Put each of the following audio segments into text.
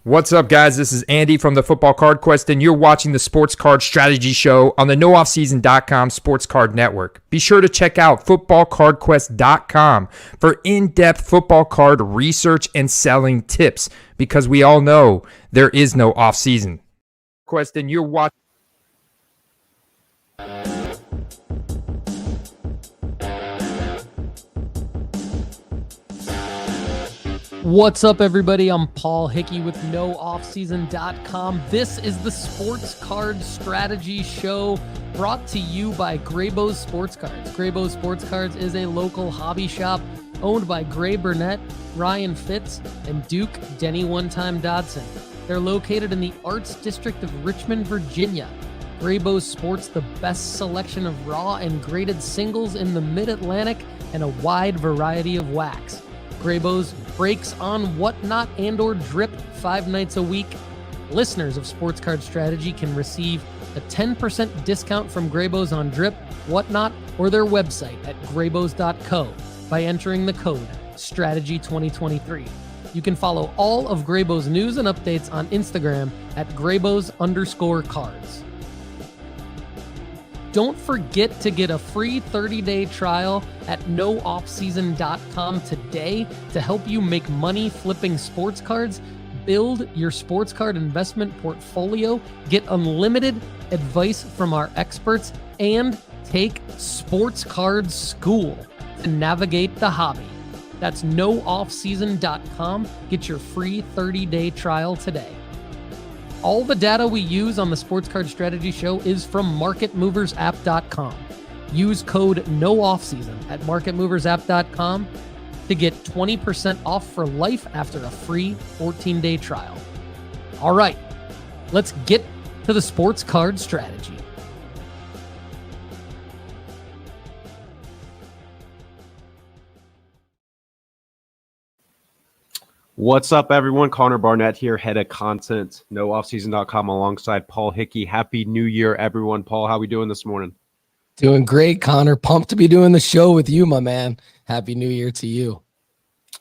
What's up, guys? This is Andy from the Football Card Quest, and you're watching the Sports Card Strategy Show on the NoOffSeason.com Sports Card Network. Be sure to check out FootballCardQuest.com for in-depth football card research and selling tips, because we all know there is no off-season. Quest, and you're watching. What's up, everybody? I'm Paul Hickey with NoOffSeason.com. This is the Sports Card Strategy Show brought to you by Graybo's Sports Cards. Graybo's Sports Cards is a local hobby shop owned by Gray Barnett, Ryan Fitz, and Duke Denny One-Time Dodson. They're located in the Arts District of Richmond, Virginia. Graybo's sports the best selection of raw and graded singles in the Mid-Atlantic and a wide variety of wax. Graybo's breaks on Whatnot and or Drip 5 nights a week. Listeners of Sports Card Strategy can receive a 10% discount from Graybo's on Drip, Whatnot, or their website at graybos.co by entering the code STRATEGY2023. You can follow all of Graybo's news and updates on Instagram at graybos_cards. Don't forget to get a free 30-day trial at nooffseason.com today to help you make money flipping sports cards, build your sports card investment portfolio, get unlimited advice from our experts, and take sports card school to navigate the hobby. That's nooffseason.com. Get your free 30-day trial today. All the data we use on the Sports Card Strategy Show is from marketmoversapp.com. Use code NOOFFSEASON at marketmoversapp.com to get 20% off for life after a free 14-day trial. All right, let's get to the Sports Card Strategy. What's up, everyone? Connor Barnett here, head of content, nooffseason.com, alongside Paul Hickey. Happy New Year, everyone. Paul, how we doing this morning? Doing great, Connor. Pumped to be doing the show with you, my man. Happy New Year to you.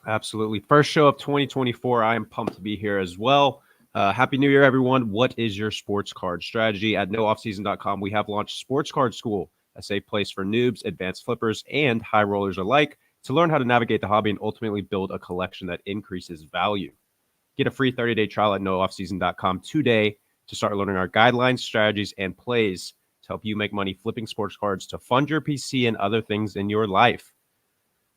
Absolutely. First show of 2024. I am pumped to be here as well. Happy New Year, everyone. What is your sports card strategy? At nooffseason.com, we have launched Sports Card School, a safe place for noobs, advanced flippers, and high rollers alike to learn how to navigate the hobby and ultimately build a collection that increases value. Get a free 30-day trial at nooffseason.com today to start learning our guidelines, strategies, and plays to help you make money flipping sports cards to fund your PC and other things in your life.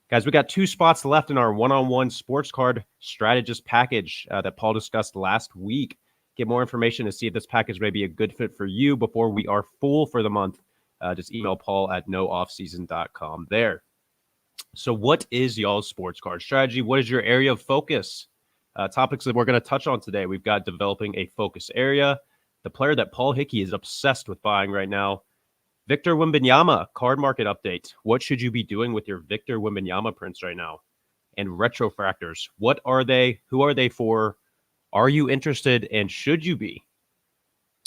Guys, we got 2 spots left in our one-on-one sports card strategist package that Paul discussed last week. Get more information to see if this package may be a good fit for you before we are full for the month. Just email Paul at nooffseason.com there. So what is y'all's sports card strategy? What is your area of focus? Topics that we're going to touch on today. We've got developing a focus area, the player that Paul Hickey is obsessed with buying right now, Victor Wembanyama, card market update. What should you be doing with your Victor Wembanyama prints right now? And retrofractors. What are they? Who are they for? Are you interested, and should you be?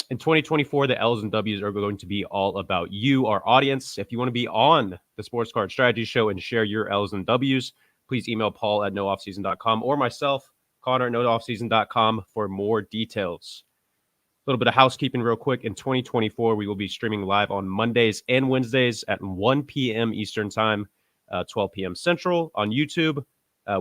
In 2024, the L's and W's are going to be all about you, our audience. If you want to be on the Sports Card Strategy Show and share your L's and W's, please email Paul at nooffseason.com or myself, Connor at nooffseason.com, for more details. A little bit of housekeeping real quick. In 2024, we will be streaming live on Mondays and Wednesdays at 1 p.m. Eastern Time, 12 p.m. Central on YouTube,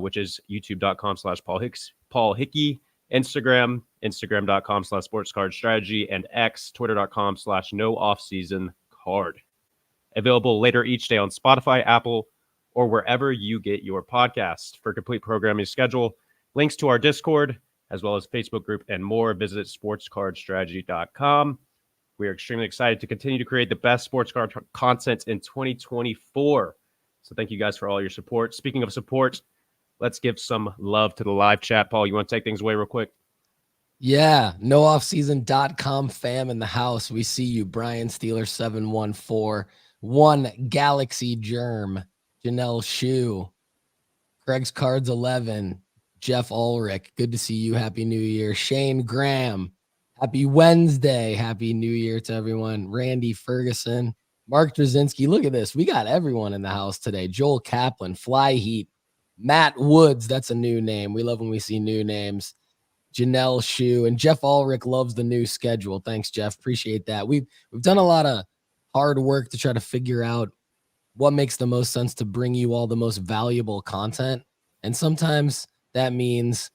which is youtube.com/Paul Hickey. Instagram, instagram.com/sportscardstrategy, and X, twitter.com/nooffseasoncard. Available later each day on Spotify, Apple, or wherever you get your podcast. For complete programming schedule, links to our Discord, as well as Facebook group and more, visit sportscardstrategy.com. We are extremely excited to continue to create the best sports card content in 2024. So thank you guys for all your support. Speaking of support, let's give some love to the live chat. Paul, you want to take things away real quick? Yeah, nooffseason.com fam in the house. We see you, Brian Steeler 714, One Galaxy Germ, Janelle Shue, Greg's Cards 11, Jeff Ulrich. Good to see you. Happy New Year. Shane Graham. Happy Wednesday. Happy New Year to everyone. Randy Ferguson, Mark Drzezinski. Look at this. We got everyone in the house today. Joel Kaplan, Fly Heat, Matt Woods. That's a new name. We love when we see new names. Janelle Shu, and Jeff Ulrich loves the new schedule. Thanks, Jeff. Appreciate that. We've done a lot of hard work to try to figure out what makes the most sense to bring you all the most valuable content. And sometimes that means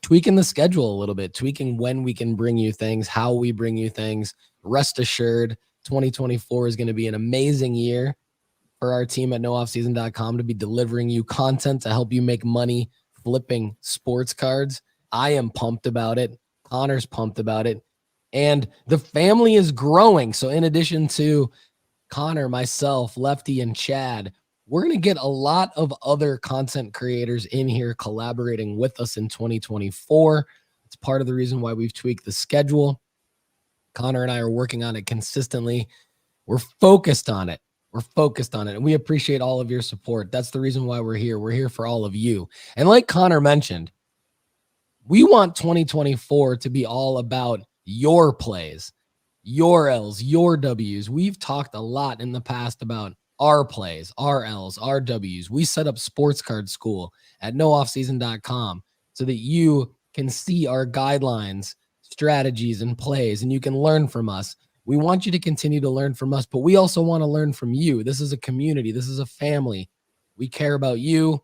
tweaking the schedule a little bit, tweaking when we can bring you things, how we bring you things. Rest assured, 2024 is going to be an amazing year for our team at nooffseason.com to be delivering you content to help you make money flipping sports cards. I am pumped about it. Connor's pumped about it. And the family is growing. So in addition to Connor, myself, Lefty, and Chad, we're going to get a lot of other content creators in here collaborating with us in 2024. It's part of the reason why we've tweaked the schedule. Connor and I are working on it consistently. We're focused on it. And we appreciate all of your support. That's the reason why we're here. We're here for all of you. And like Connor mentioned, we want 2024 to be all about your plays, your L's, your W's. We've talked a lot in the past about our plays, our L's, our W's. We set up Sports Card School at nooffseason.com so that you can see our guidelines, strategies, and plays, and you can learn from us. We want you to continue to learn from us, but we also want to learn from you. This is a community. This is a family. We care about you.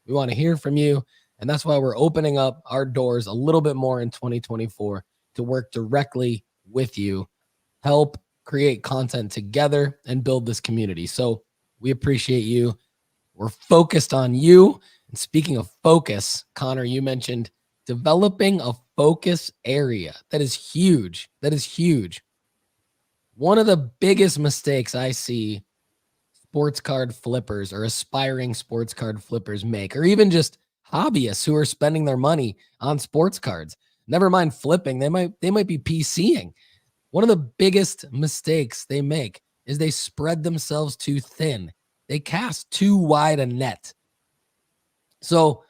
We want to hear from you. And that's why we're opening up our doors a little bit more in 2024 to work directly with you, help create content together, and build this community. So we appreciate you. We're focused on you. And speaking of focus, Connor, you mentioned developing a focus area. That is huge. One of the biggest mistakes I see sports card flippers or aspiring sports card flippers make, or even just hobbyists who are spending their money on sports cards, never mind flipping, they might be PCing. One of the biggest mistakes they make is they spread themselves too thin. They cast too wide a net. So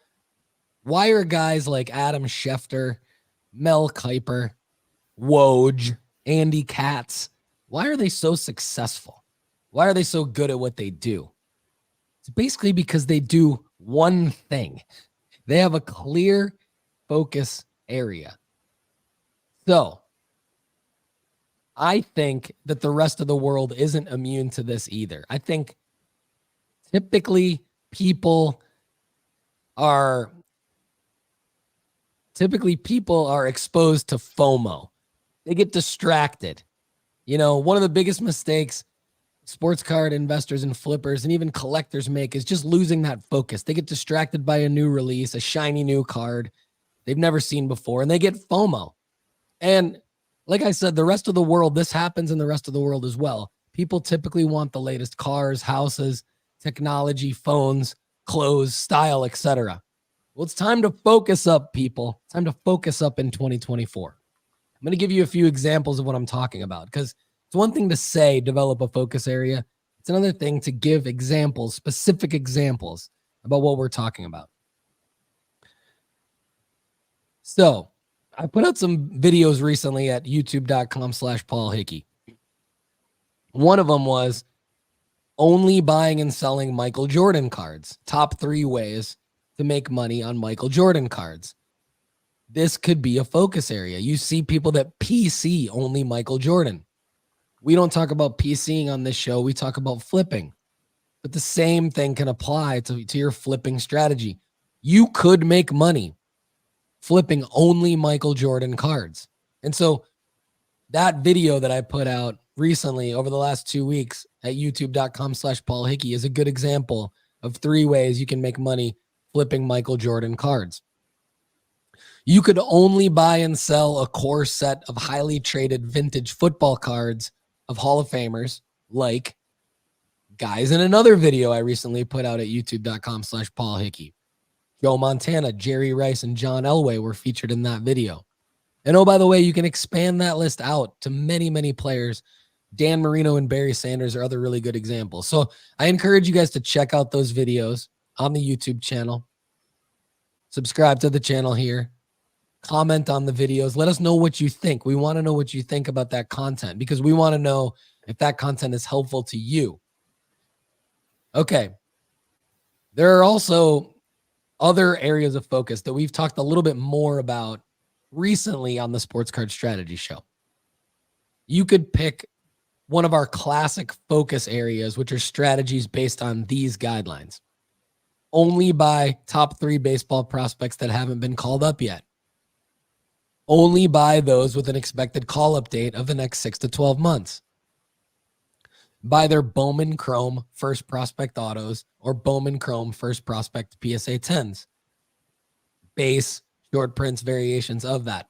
why are guys like Adam Schefter, Mel Kiper, Woj, Andy Katz, why are they so successful? Why are they so good at what they do? It's basically because they do one thing. They have a clear focus area. So I think that the rest of the world isn't immune to this either. I think typically people are exposed to FOMO. They get distracted. You know, one of the biggest mistakes sports card investors and flippers and even collectors make is just losing that focus. They get distracted by a new release, a shiny new card they've never seen before, and they get FOMO. And like I said, the rest of the world, this happens in the rest of the world as well. People typically want the latest cars, houses, technology, phones, clothes, style, etc. Well, it's time to focus up, people. It's time to focus up in 2024. I'm going to give you a few examples of what I'm talking about, because it's one thing to say, develop a focus area. It's another thing to give examples, specific examples about what we're talking about. So I put out some videos recently at youtube.com/Paul Hickey. One of them was only buying and selling Michael Jordan cards. Top 3 ways to make money on Michael Jordan cards. This could be a focus area. You see people that PC only Michael Jordan. We don't talk about PCing on this show. We talk about flipping. But the same thing can apply to your flipping strategy. You could make money flipping only Michael Jordan cards. And so that video that I put out recently over the last 2 weeks at youtube.com/Paul Hickey is a good example of 3 ways you can make money flipping Michael Jordan cards. You could only buy and sell a core set of highly traded vintage football cards of Hall of Famers, like guys in another video I recently put out at youtube.com/Paul Hickey. Joe Montana, Jerry Rice, and John Elway were featured in that video. And oh, by the way, you can expand that list out to many, many players. Dan Marino and Barry Sanders are other really good examples. So I encourage you guys to check out those videos on the YouTube channel. Subscribe to the channel here. Comment on the videos. Let us know what you think. We want to know what you think about that content, because we want to know if that content is helpful to you. Okay. There are also other areas of focus that we've talked a little bit more about recently on the Sports Card Strategy Show. You could pick one of our classic focus areas, which are strategies based on these guidelines. Only buy top 3 baseball prospects that haven't been called up yet. Only buy those with an expected call-up date of the next 6 to 12 months. Buy their Bowman Chrome first prospect autos or Bowman Chrome first prospect PSA 10s. Base, short prints, variations of that.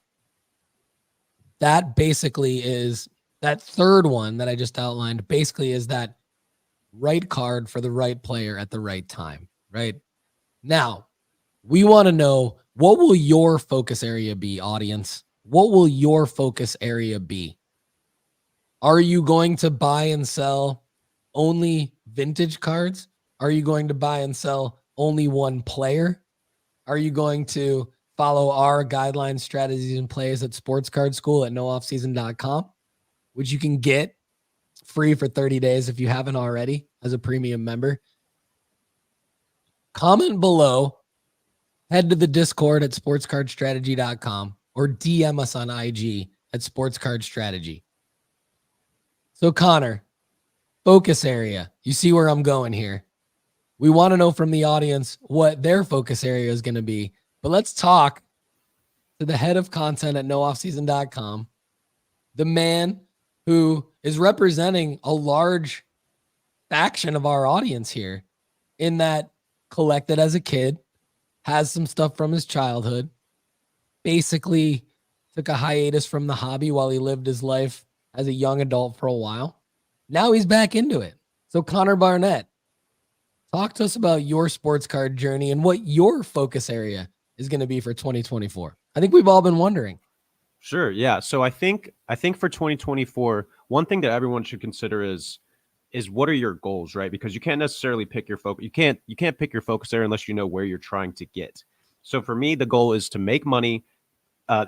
That basically is, that third one that I just outlined basically is that right card for the right player at the right time, right? Now, we want to know, what will your focus area be, audience? What will your focus area be? Are you going to buy and sell only vintage cards? Are you going to buy and sell only one player? Are you going to follow our guidelines, strategies, and plays at Sports Card School at nooffseason.com, which you can get free for 30 days if you haven't already as a premium member? Comment below, head to the Discord at sportscardstrategy.com, or DM us on IG at sportscardstrategy. So Connor, focus area. You see where I'm going here. We want to know from the audience what their focus area is going to be. But let's talk to the head of content at nooffseason.com, the man who is representing a large faction of our audience here, in that collected as a kid, has some stuff from his childhood, basically took a hiatus from the hobby while he lived his life as a young adult for a while. Now he's back into it. So Connor Barnett, talk to us about your sports card journey and what your focus area is going to be for 2024. I think we've all been wondering. Sure. Yeah. So I think for 2024, one thing that everyone should consider is what are your goals, right? Because you can't necessarily pick your focus. You can't pick your focus area unless you know where you're trying to get. So for me, the goal is to make money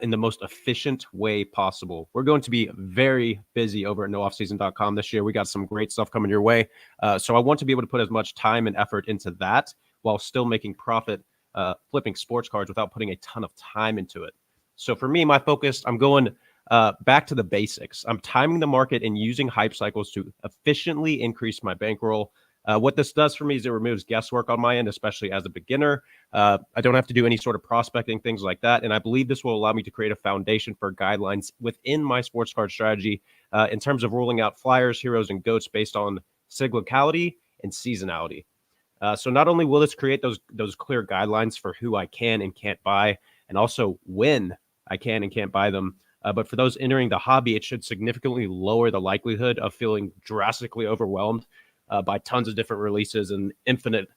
in the most efficient way possible. We're going to be very busy over at nooffseason.com this year. We got some great stuff coming your way. So I want to be able to put as much time and effort into that while still making profit flipping sports cards without putting a ton of time into it. So for me, my focus, I'm going back to the basics. I'm timing the market and using hype cycles to efficiently increase my bankroll. What this does for me is it removes guesswork on my end, especially as a beginner. I don't have to do any sort of prospecting, things like that. And I believe this will allow me to create a foundation for guidelines within my sports card strategy in terms of ruling out flyers, heroes, and goats based on cyclicality and seasonality. So not only will this create those clear guidelines for who I can and can't buy, and also when I can and can't buy them, but for those entering the hobby, it should significantly lower the likelihood of feeling drastically overwhelmed by tons of different releases and infinite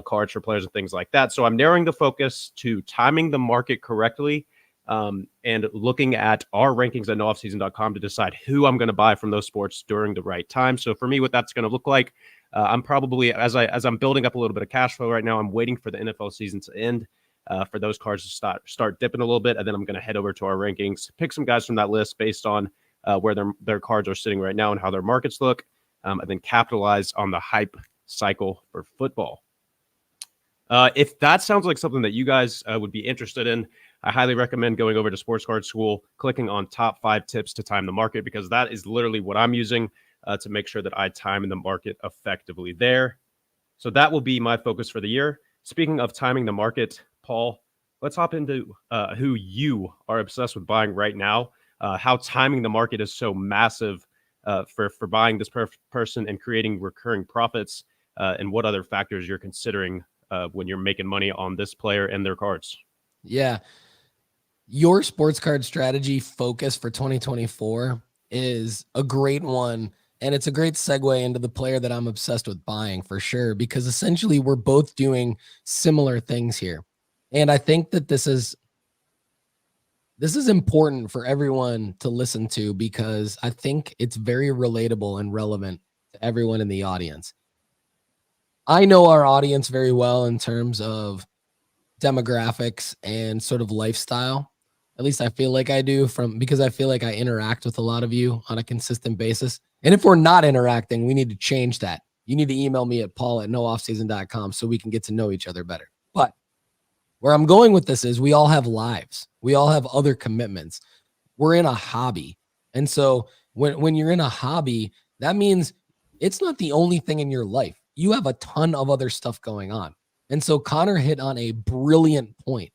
cards for players and things like that. So I'm narrowing the focus to timing the market correctly and looking at our rankings at nooffseason.com to decide who I'm going to buy from those sports during the right time. So for me, what that's going to look like, I'm probably, as I'm building up a little bit of cash flow right now, I'm waiting for the NFL season to end for those cards to start dipping a little bit. And then I'm going to head over to our rankings, pick some guys from that list based on where their cards are sitting right now and how their markets look, and then capitalize on the hype cycle for football. If that sounds like something that you guys would be interested in, I highly recommend going over to Sports Card School, clicking on top 5 tips to time the market, because that is literally what I'm using to make sure that I time in the market effectively there. So that will be my focus for the year. Speaking of timing the market, Paul, let's hop into who you are obsessed with buying right now, how timing the market is so massive for buying this person and creating recurring profits, and what other factors you're considering when you're making money on this player and their cards. Yeah. Your sports card strategy focus for 2024 is a great one. And it's a great segue into the player that I'm obsessed with buying for sure, because essentially we're both doing similar things here. And I think that this is important for everyone to listen to, because I think it's very relatable and relevant to everyone in the audience. I know our audience very well in terms of demographics and sort of lifestyle. At least I feel like I do, because I feel like I interact with a lot of you on a consistent basis. And if we're not interacting, we need to change that. You need to email me at paul@nooffseason.com so we can get to know each other better. But Where I'm going with this is we all have lives. We all have other commitments. We're in a hobby. And so when you're in a hobby, that means it's not the only thing in your life. You have a ton of other stuff going on. And so Connor hit on a brilliant point.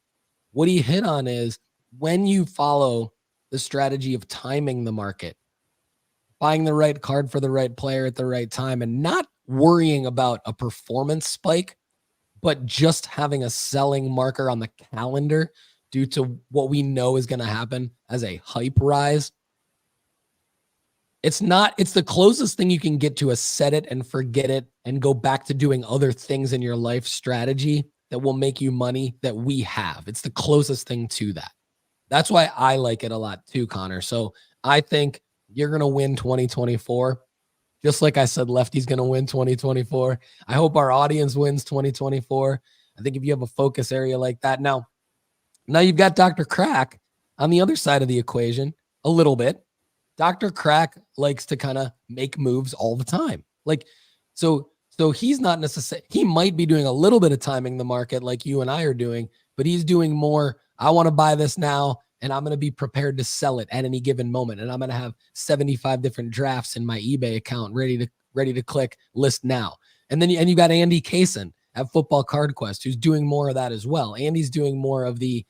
What he hit on is when you follow the strategy of timing the market, buying the right card for the right player at the right time, and not worrying about a performance spike, but just having a selling marker on the calendar due to what we know is going to happen as a hype rise. It's the closest thing you can get to a set it and forget it and go back to doing other things in your life strategy that will make you money that we have. It's the closest thing to that. That's why I like it a lot too, Connor. So I think you're going to win 2024. Just like I said, Lefty's going to win 2024. I hope our audience wins 2024. I think if you have a focus area like that. Now you've got Dr. Crack on the other side of the equation a little bit. Dr. Crack likes to kind of make moves all the time. So he's not necessarily, he might be doing a little bit of timing the market like you and I are doing, but he's doing more, I want to buy this now, and I'm going to be prepared to sell it at any given moment. And I'm going to have 75 different drafts in my eBay account ready to click list now. And then you got Andy Kaysen at Football Card Quest, who's doing more of that as well. Andy's doing more of the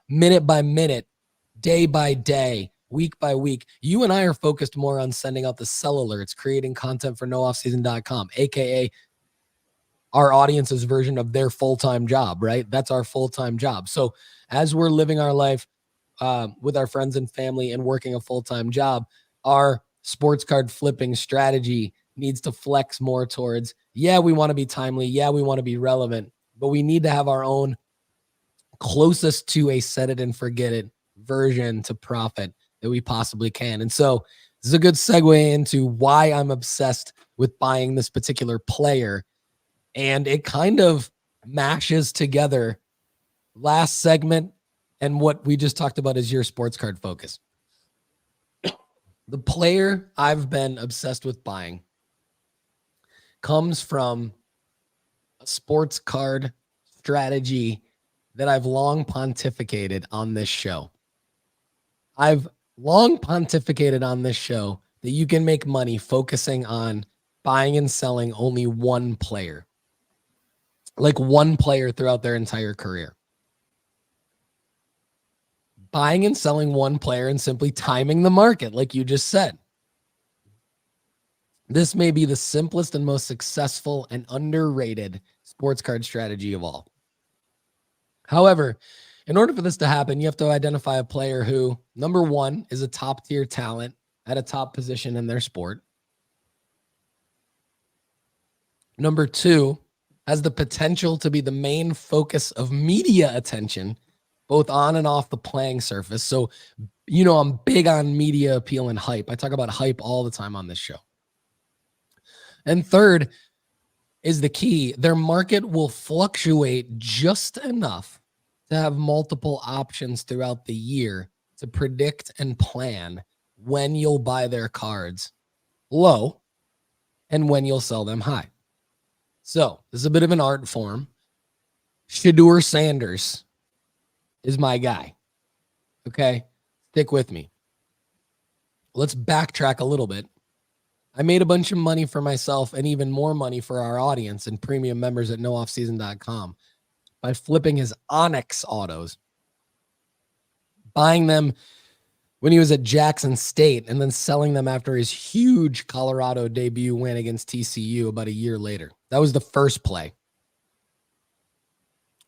minute by minute, day by day, week by week. You and I are focused more on sending out the sell alerts, creating content for nooffseason.com, aka our audience's version of their full-time job, right? That's our full-time job. So as we're living our life with our friends and family and working a full-time job, our sports card flipping strategy needs to flex more towards, we want to be timely. We want to be relevant, but we need to have our own closest to a set it and forget it version to profit that we possibly can. And so this is a good segue into why I'm obsessed with buying this particular player. And it kind of mashes together last segment and what we just talked about is your sports card focus. The player I've been obsessed with buying comes from a sports card strategy that I've long pontificated on this show. I've long pontificated on this show that you can make money focusing on buying and selling only one player, like one player throughout their entire career. Buying and selling one player and simply timing the market, like you just said. This may be the simplest and most successful and underrated sports card strategy of all. However, in order for this to happen, you have to identify a player who, number one, is a top-tier talent at a top position in their sport. Number two, has the potential to be the main focus of media attention, both on and off the playing surface. So, I'm big on media appeal and hype. I talk about hype all the time on this show. And third is the key. Their market will fluctuate just enough to have multiple options throughout the year to predict and plan when you'll buy their cards low and when you'll sell them high. So this is a bit of an art form. Shedeur Sanders is my guy. Okay, stick with me. Let's backtrack a little bit. I made a bunch of money for myself and even more money for our audience and premium members at nooffseason.com by flipping his Onyx autos, buying them when he was at Jackson State and then selling them after his huge Colorado debut win against TCU about a year later. That was the first play.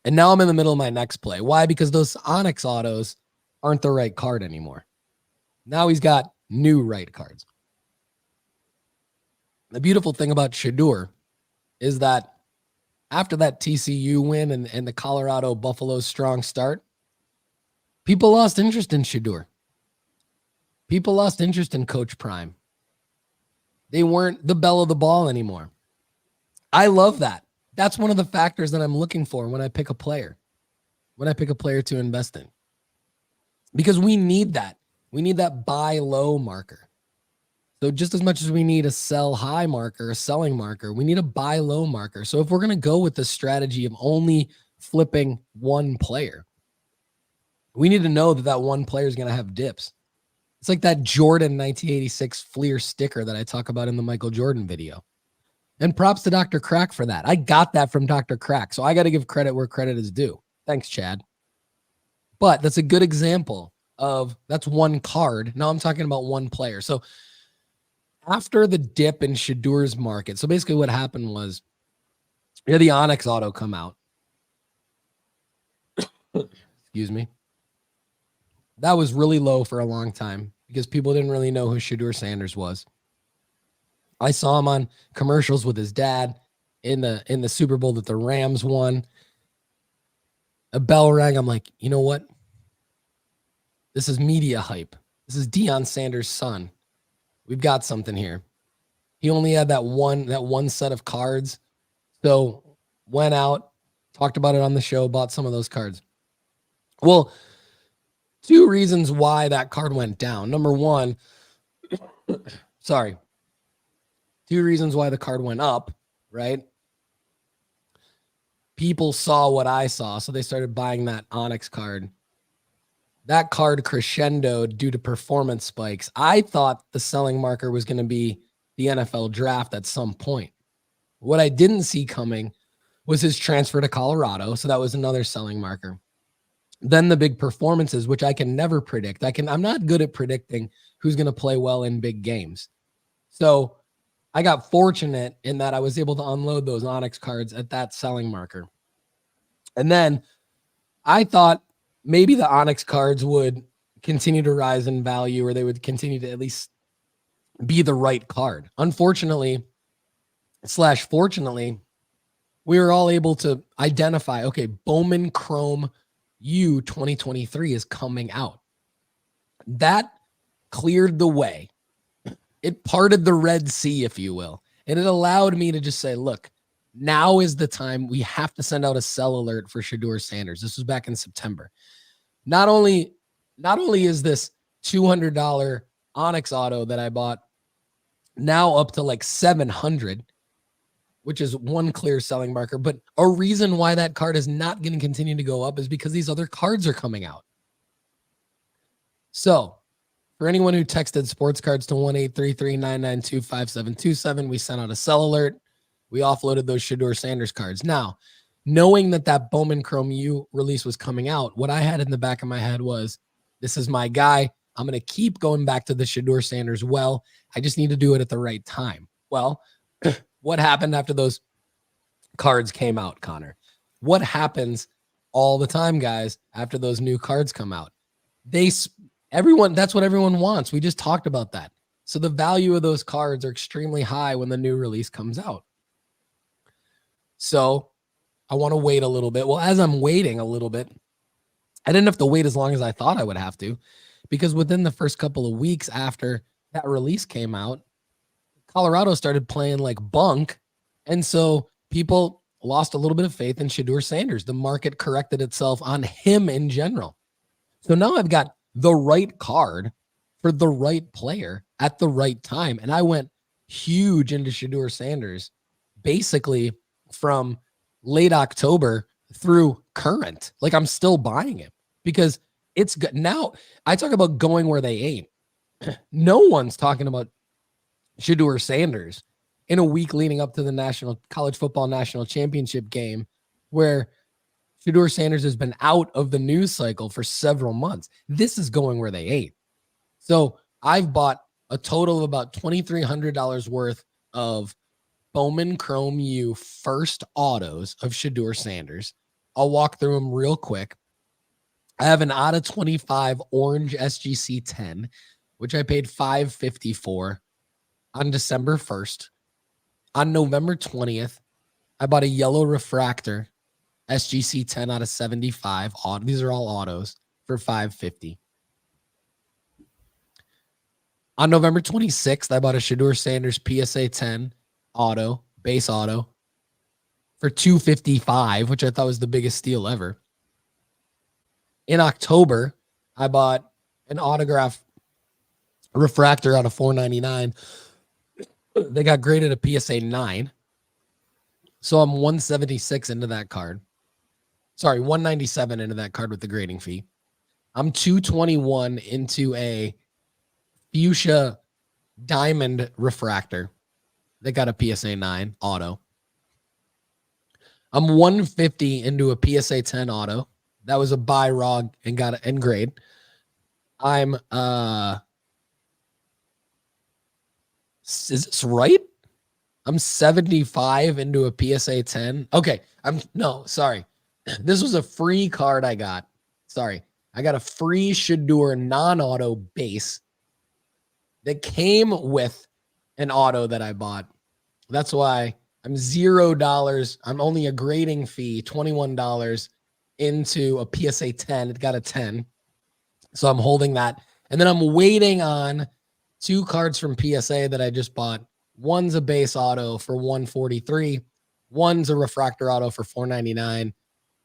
And now I'm in the middle of my next play. Why? Because those Onyx autos aren't the right card anymore. Now he's got new right cards. The beautiful thing about Shedeur is that after that TCU win and the Colorado Buffalo's strong start, people lost interest in Shedeur. People lost interest in Coach Prime. They weren't the belle of the ball anymore. I love that. That's one of the factors that I'm looking for when I pick a player, to invest in. Because we need that. We need that buy low marker. So just as much as we need a sell high marker, a selling marker, we need a buy low marker. So if we're going to go with the strategy of only flipping one player. We need to know that that one player is going to have dips. It's like that Jordan 1986 Fleer sticker that I talk about in the Michael Jordan video. And props to Dr. Crack for that. I got that from Dr. Crack, so I got to give credit where credit is due. Thanks, Chad. But that's a good example of that's one card. Now I'm talking about one player. So after the dip in Shedeur's market, so basically what happened was you had the Onyx auto come out. Excuse me. That was really low for a long time because people didn't really know who Shedeur Sanders was. I saw him on commercials with his dad in the Super Bowl that the Rams won. A bell rang. I'm like, you know what? This is media hype. This is Deion Sanders' son. We've got something here. He only had that one set of cards. So went out, talked about it on the show, bought some of those cards. Well, two reasons why that card went down. Number one, two reasons why the card went up, right? People saw what I saw, so they started buying that Onyx card. That card crescendoed due to performance spikes. I thought the selling marker was going to be the NFL draft at some point. What I didn't see coming was his transfer to Colorado, so that was another selling marker. Then the big performances, which I can never predict. I'm not good at predicting who's going to play well in big games. So I got fortunate in that I was able to unload those Onyx cards at that selling marker. And then I thought maybe the Onyx cards would continue to rise in value, or they would continue to at least be the right card. Unfortunately, / fortunately, we were all able to identify, okay, Bowman Chrome U 2023 is coming out. That cleared the way. It parted the Red Sea, if you will. And it allowed me to just say, look, now is the time. We have to send out a sell alert for Shedeur Sanders. This was back in September. Not only is this $200 Onyx auto that I bought now up to like $700, which is one clear selling marker, but a reason why that card is not going to continue to go up is because these other cards are coming out. So for anyone who texted sports cards to 1-833-992-5727, we sent out a sell alert. We offloaded those Shedeur Sanders cards. Now, knowing that Bowman Chrome U release was coming out, what I had in the back of my head was, this is my guy. I'm going to keep going back to the Shedeur Sanders well. I just need to do it at the right time. Well, what happened after those cards came out, Connor? What happens all the time, guys, after those new cards come out? That's what everyone wants. We just talked about that. So the value of those cards are extremely high when the new release comes out. So I want to wait a little bit. Well, as I'm waiting a little bit, I didn't have to wait as long as I thought I would have to, because within the first couple of weeks after that release came out, Colorado started playing like bunk. And so people lost a little bit of faith in Shedeur Sanders. The market corrected itself on him in general. So now I've got the right card for the right player at the right time. And I went huge into Shedeur Sanders basically from late October through current. Like, I'm still buying him because it's good. Now I talk about going where they ain't. No one's talking about Shedeur Sanders in a week leading up to the National College Football National Championship game, where Shedeur Sanders has been out of the news cycle for several months. This is going where they ain't. So I've bought a total of about $2,300 worth of Bowman Chrome U first autos of Shedeur Sanders. I'll walk through them real quick. I have an out of 25 orange SGC 10, which I paid $550 for on December 1st. On November 20th, I bought a yellow refractor SGC 10 out of 75. These are all autos for $550. On November 26th, I bought a Shedeur Sanders PSA 10 auto, base auto, for $255, which I thought was the biggest steal ever. In October, I bought an autograph refractor out of $499. They got graded a PSA 9. So I'm $176 into that card. Sorry, 197 into that card with the grading fee. I'm 221 into a fuchsia diamond refractor that got a PSA 9 auto. I'm 150 into a PSA 10 auto. That was a buy raw and got an end grade. I'm is this right? I'm 75 into a PSA 10. Okay. Sorry. This was a free card I got. Sorry. I got a free Shedeur non-auto base that came with an auto that I bought. That's why I'm $0. I'm only a grading fee, $21 into a PSA 10. It got a 10. So I'm holding that. And then I'm waiting on 2 cards from PSA that I just bought. One's a base auto for $143. One's a refractor auto for $499.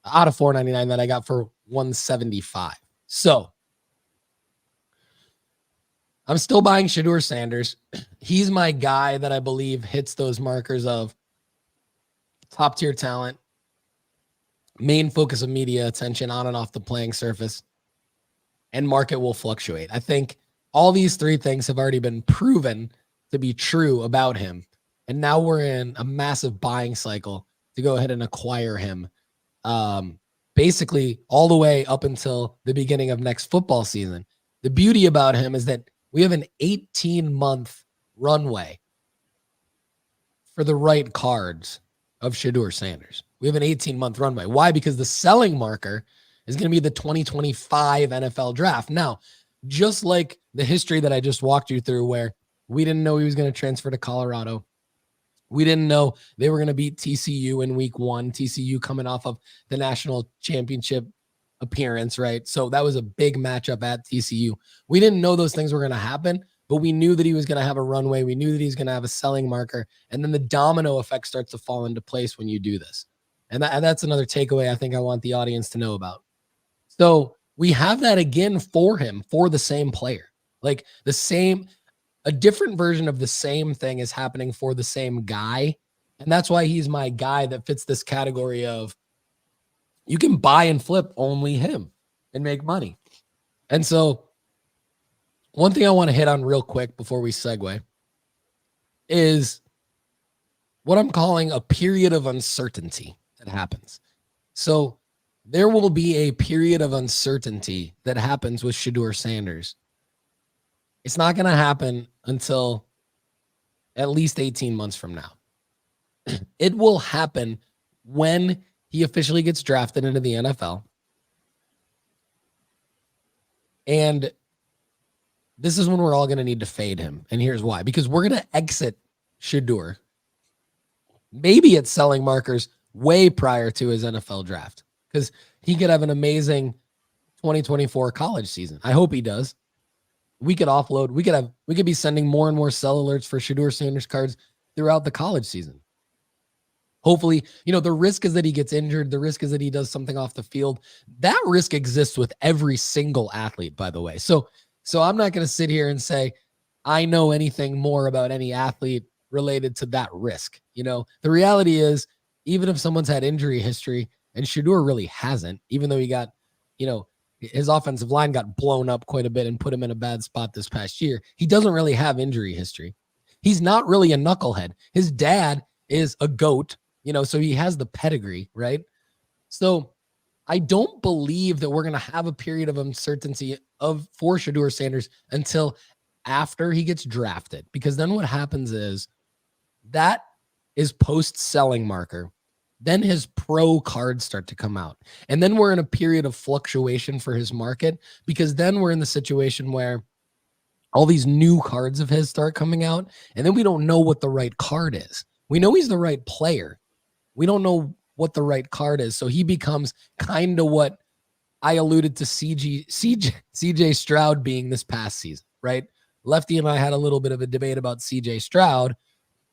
Out of $499 that I got for $175. So I'm still buying Shedeur Sanders. He's my guy that I believe hits those markers of top tier talent, main focus of media attention on and off the playing surface, and market will fluctuate. I think all these 3 things have already been proven to be true about him. And now we're in a massive buying cycle to go ahead and acquire him. Basically all the way up until the beginning of next football season. The beauty about him is that we have an 18-month runway for the right cards of Shedeur Sanders. We have an 18-month runway. Why? Because the selling marker is going to be the 2025 NFL draft. Now, just like the history that I just walked you through where we didn't know he was going to transfer to Colorado. We didn't know they were going to beat TCU in week 1, TCU coming off of the national championship appearance, right? So that was a big matchup at TCU. We didn't know those things were going to happen, but we knew that he was going to have a runway. We knew that he was going to have a selling marker. And then the domino effect starts to fall into place when you do this. And that's another takeaway I think I want the audience to know about. So we have that again for him, for the same player. Like a different version of the same thing is happening for the same guy. And that's why he's my guy that fits this category of you can buy and flip only him and make money. And so one thing I want to hit on real quick before we segue is what I'm calling a period of uncertainty that happens. So there will be a period of uncertainty that happens with Shedeur Sanders. It's not going to happen until at least 18 months from now. It will happen when he officially gets drafted into the NFL. And this is when we're all going to need to fade him. And here's why. Because we're going to exit Shedeur maybe at selling markers way prior to his NFL draft. Because he could have an amazing 2024 college season. I hope he does. We could offload. We could be sending more and more sell alerts for Shedeur Sanders cards throughout the college season. Hopefully, the risk is that he gets injured. The risk is that he does something off the field. That risk exists with every single athlete, by the way. So I'm not going to sit here and say I know anything more about any athlete related to that risk. The reality is, even if someone's had injury history, and Shedeur really hasn't, even though he got, his offensive line got blown up quite a bit and put him in a bad spot this past year. He doesn't really have injury history. He's not really a knucklehead. His dad is a GOAT, so he has the pedigree, right? So I don't believe that we're going to have a period of uncertainty for Shedeur Sanders until after he gets drafted, because then what happens is that is post-selling marker. Then his pro cards start to come out. And then we're in a period of fluctuation for his market, because then we're in the situation where all these new cards of his start coming out. And then we don't know what the right card is. We know he's the right player. We don't know what the right card is. So he becomes kind of what I alluded to CJ Stroud being this past season, right? Lefty and I had a little bit of a debate about CJ Stroud.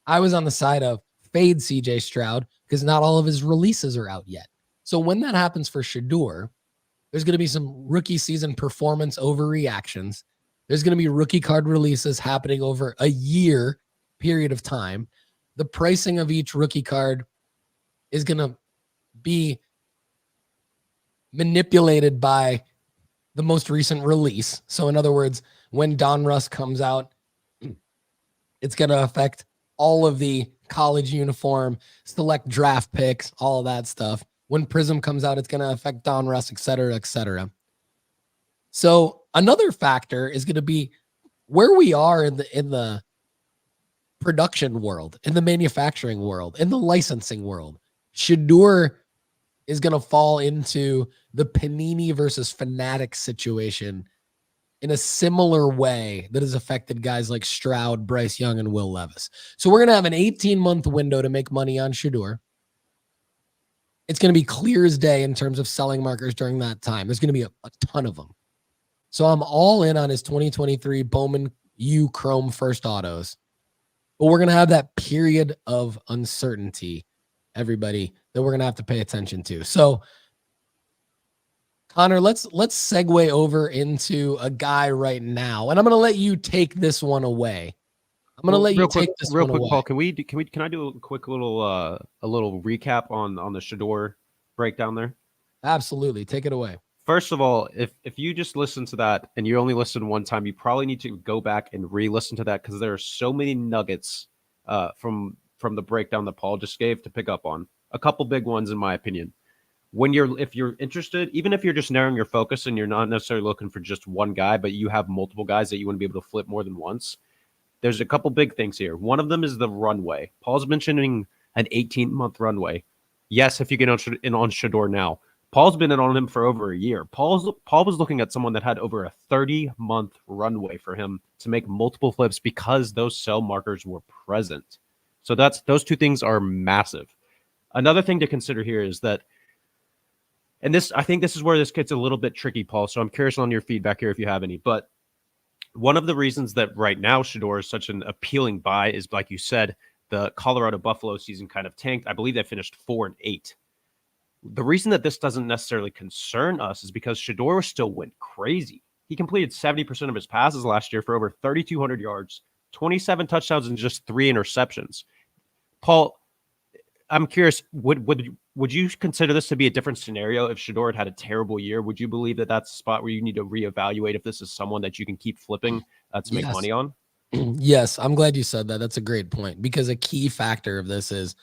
I was on the side of fade CJ Stroud because not all of his releases are out yet. So when that happens for Shedeur, there's going to be some rookie season performance overreactions. There's going to be rookie card releases happening over a year period of time. The pricing of each rookie card is going to be manipulated by the most recent release. So in other words, when Donruss comes out, it's going to affect all of the college uniform, select draft picks, all of that stuff. When Prism comes out, it's going to affect Donruss, et cetera, et cetera. So another factor is going to be where we are in the production world, in the manufacturing world, in the licensing world. Shedeur is going to fall into the Panini versus Fanatic situation in a similar way that has affected guys like Stroud, Bryce Young, and Will Levis. So we're going to have an 18-month window to make money on Shedeur. It's going to be clear as day in terms of selling markers during that time. There's going to be a ton of them. So I'm all in on his 2023 Bowman U Chrome First Autos. But we're going to have that period of uncertainty, everybody, that we're going to have to pay attention to. So Connor, let's segue over into a guy right now, and I'm going to let you take this one away. I'm going to let you take this one away. Paul, can I do a quick little recap on the Shedeur breakdown there? Absolutely, take it away. First of all, if you just listen to that and you only listen one time, you probably need to go back and re-listen to that because there are so many nuggets from the breakdown that Paul just gave to pick up on. A couple big ones, in my opinion. If you're interested, even if you're just narrowing your focus and you're not necessarily looking for just one guy, but you have multiple guys that you want to be able to flip more than once, there's a couple big things here. One of them is the runway. Paul's mentioning an 18-month runway. Yes, if you get on Shedeur now. Paul's been in on him for over a year. Paul was looking at someone that had over a 30-month runway for him to make multiple flips because those sell markers were present. So those two things are massive. Another thing to consider here is that, and I think this is where this gets a little bit tricky, Paul. So I'm curious on your feedback here if you have any. But one of the reasons that right now Shedeur is such an appealing buy is, like you said, the Colorado Buffalo season kind of tanked. I believe they finished 4-8. The reason that this doesn't necessarily concern us is because Shedeur still went crazy. He completed 70% of his passes last year for over 3,200 yards, 27 touchdowns, and just 3 interceptions. Paul, I'm curious, would you consider this to be a different scenario if Shedeur had a terrible year? Would you believe that that's a spot where you need to reevaluate if this is someone that you can keep flipping to make money on? Yes, I'm glad you said that. That's a great point because a key factor of this is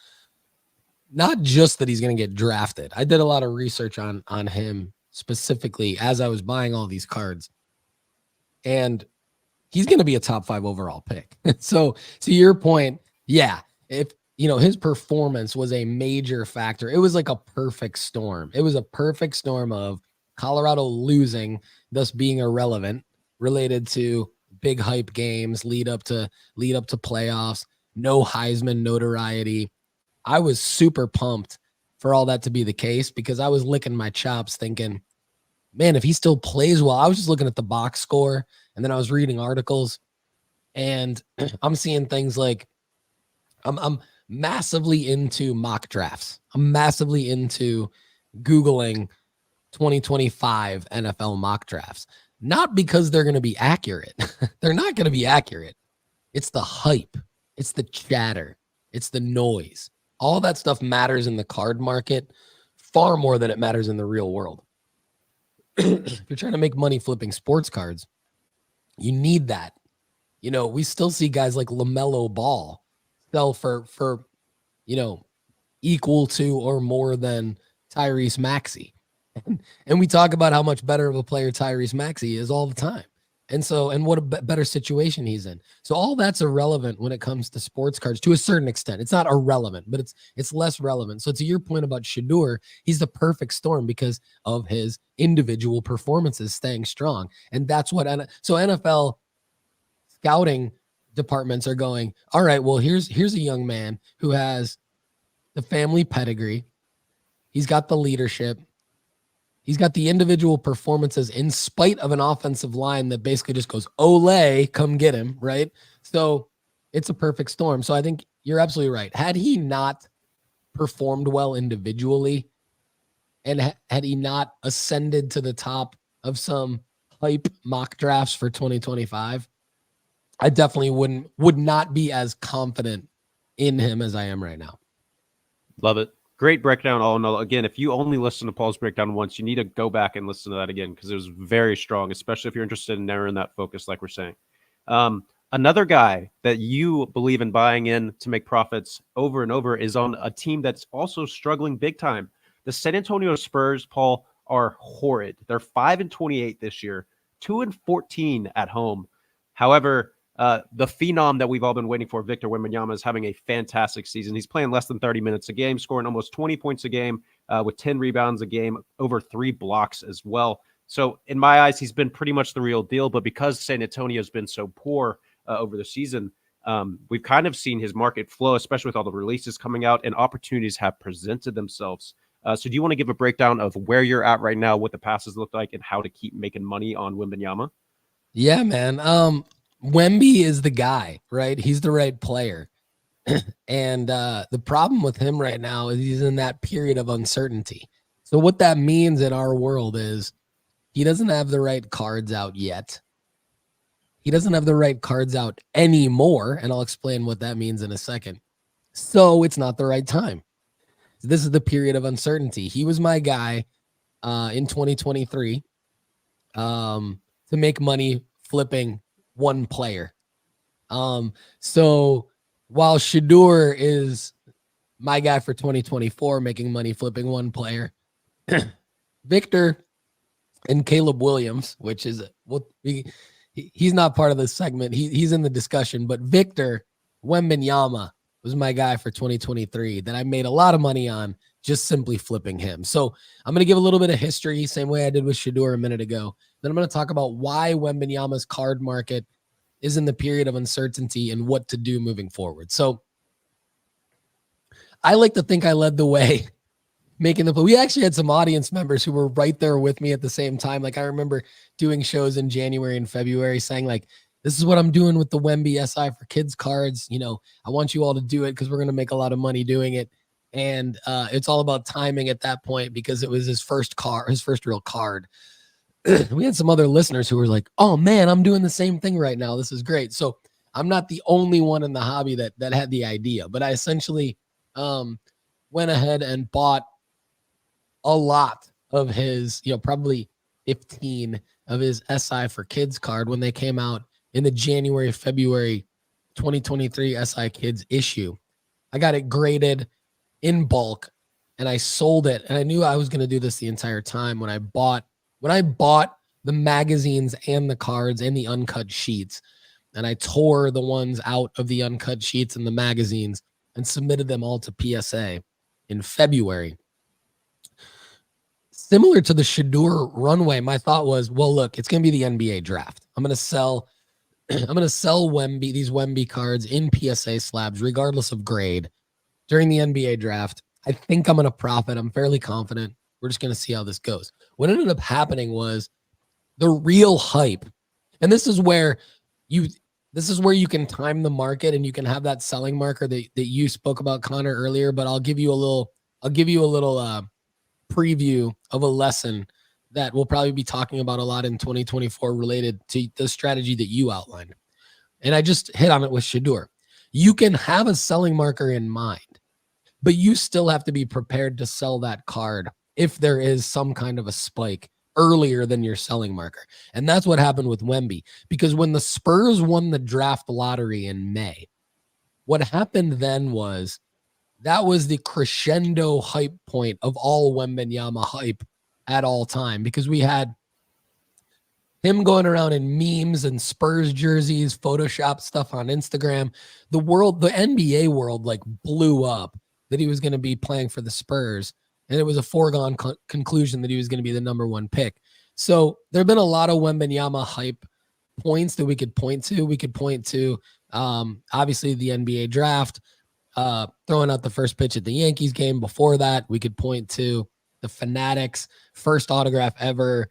not just that he's going to get drafted. I did a lot of research on him specifically as I was buying all these cards, and he's going to be a top 5 overall pick. So to your point, yeah, if his performance was a major factor. It was like a perfect storm. It was a perfect storm of Colorado losing, thus being irrelevant, related to big hype games, lead up to playoffs, no Heisman notoriety. I was super pumped for all that to be the case because I was licking my chops thinking, man, if he still plays well. I was just looking at the box score and then I was reading articles and I'm seeing things like I'm massively into mock drafts. I'm massively into Googling 2025 NFL mock drafts. Not because they're going to be accurate. They're not going to be accurate. It's the hype. It's the chatter. It's the noise. All that stuff matters in the card market far more than it matters in the real world. If you're trying to make money flipping sports cards, you need that. We still see guys like LaMelo Ball sell for equal to or more than Tyrese Maxey. And we talk about how much better of a player Tyrese Maxey is all the time. And what a better situation he's in. So all that's irrelevant when it comes to sports cards to a certain extent. It's not irrelevant, but it's less relevant. So to your point about Shedeur, he's the perfect storm because of his individual performances staying strong. And that's what so NFL scouting departments are going, all right, well, here's a young man who has the family pedigree. He's got the leadership. He's got the individual performances in spite of an offensive line that basically just goes, Olay, come get him, right? So it's a perfect storm. So I think you're absolutely right. Had he not performed well individually and had he not ascended to the top of some hype mock drafts for 2025, I definitely would not be as confident in him as I am right now. Love it. Great breakdown all in all. Again, if you only listen to Paul's breakdown once, you need to go back and listen to that again because it was very strong, especially if you're interested in narrowing that focus, like we're saying. Another guy that you believe in buying in to make profits over and over is on a team that's also struggling big time. The San Antonio Spurs, Paul, are horrid. They're 5-28 this year, 2-14 at home. However, the phenom that we've all been waiting for, Victor Wembanyama, is having a fantastic season. He's playing less than 30 minutes a game, scoring almost 20 points a game with 10 rebounds a game, over 3 blocks as well. So in my eyes, he's been pretty much the real deal. But because San Antonio has been so poor over the season, we've kind of seen his market flow, especially with all the releases coming out, and opportunities have presented themselves. So do you want to give a breakdown of where you're at right now, what the passes look like, and how to keep making money on Wembanyama? Yeah, man. Wemby is the guy, right? He's the right player. And the problem with him right now is he's in that period of uncertainty. So what that means in our world is he doesn't have the right cards out yet. He doesn't have the right cards out anymore, and I'll explain what that means in a second. So it's not the right time. This is the period of uncertainty. He was my guy in 2023 to make money flipping one player. So while Shedeur is my guy for 2024, making money flipping one player, Victor and Caleb Williams, which is he's not part of this segment. He's in the discussion, but Victor Wembanyama was my guy for 2023 that I made a lot of money on just simply flipping him. So I'm going to give a little bit of history, same way I did with Shedeur a minute ago. Then I'm going to talk about why Wembanyama's card market is in the period of uncertainty and what to do moving forward. So I like to think I led the way making the play. We actually had some audience members who were right there with me at the same time. Like I remember doing shows in January and February saying like, this is what I'm doing with the Wemby SI for kids cards. You know, I want you all to do it because we're going to make a lot of money doing it. And it's all about timing at that point because it was his first real card. We had some other listeners who were like, oh man, I'm doing the same thing right now. This is great. So I'm not the only one in the hobby that had the idea, but I essentially went ahead and bought a lot of his, probably 15 of his SI for kids card when they came out in the January, February 2023 SI Kids issue. I got it graded in bulk and I sold it. And I knew I was going to do this the entire time when I bought the magazines and the cards and the uncut sheets. And I tore the ones out of the uncut sheets and the magazines and submitted them all to PSA in February. Similar to the Shedeur runway, my thought was, well, look, it's going to be the NBA draft. I'm going to sell these Wemby cards in PSA slabs, regardless of grade, during the NBA draft. I think I'm going to profit. I'm fairly confident. We're just going to see how this goes. What ended up happening was the real hype. And this is where you can time the market and you can have that selling marker that you spoke about, Connor, earlier, but I'll give you a little preview of a lesson that we'll probably be talking about a lot in 2024 related to the strategy that you outlined. And I just hit on it with Shedeur. You can have a selling marker in mind, but you still have to be prepared to sell that card if there is some kind of a spike earlier than your selling marker. And that's what happened with Wemby, because when the Spurs won the draft lottery in May, what happened then was that was the crescendo hype point of all Wembanyama hype at all time, because we had him going around in memes and Spurs jerseys, Photoshop stuff on Instagram. The NBA world like blew up that he was going to be playing for the Spurs. And it was a foregone conclusion that he was going to be the number one pick. So there have been a lot of Wembanyama hype points that we could point to. We could point to, obviously, the NBA draft, throwing out the first pitch at the Yankees game. Before that, we could point to the Fanatics first autograph ever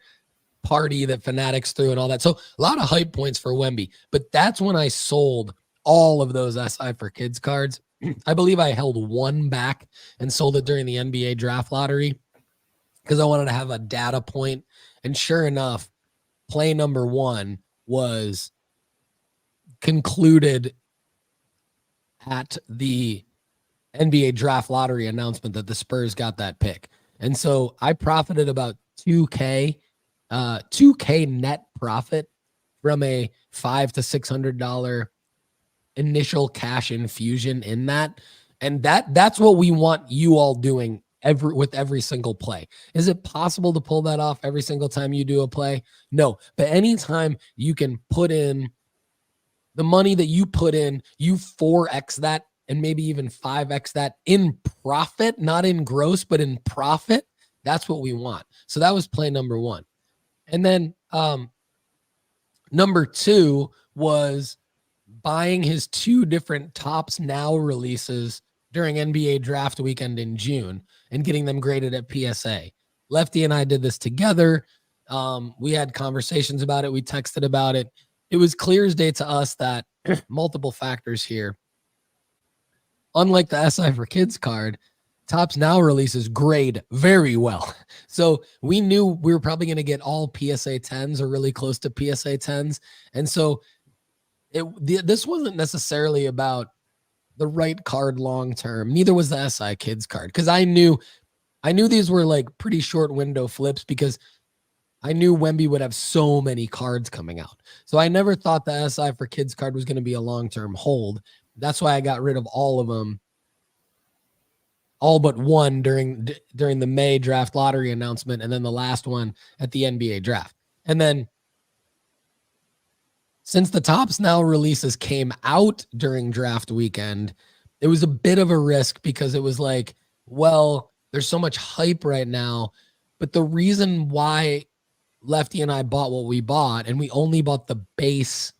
party that Fanatics threw and all that. So a lot of hype points for Wemby. But that's when I sold all of those SI for kids cards. I believe I held one back and sold it during the NBA draft lottery because I wanted to have a data point. And sure enough, play number one was concluded at the NBA draft lottery announcement that the Spurs got that pick. And so I profited about 2K net profit from a $500 to $600 initial cash infusion in that. And that's what we want you all doing with every single play. Is it possible to pull that off every single time you do a play? No, but anytime you can put in the money that you put in, you 4x that and maybe even 5x that in profit, not in gross, but in profit. That's what we want. So that was play number one. And then number two was buying his 2 different Tops Now releases during NBA draft weekend in June and getting them graded at PSA. Lefty and I did this together. We had conversations about it. We texted about it. It was clear as day to us that multiple factors here. Unlike the SI for Kids card, Tops Now releases grade very well. So we knew we were probably going to get all PSA 10s or really close to PSA 10s. And so this wasn't necessarily about the right card long term. Neither was the SI Kids card, because I knew these were like pretty short window flips, because I knew Wemby would have so many cards coming out. So I never thought the SI for Kids card was going to be a long-term hold. That's why I got rid of all of them, all but one during the May draft lottery announcement, and then the last one at the NBA draft. And then since the Tops Now releases came out during draft weekend, it was a bit of a risk, because it was like, well, there's so much hype right now. But the reason why Lefty and I bought what we bought, and we only bought the base,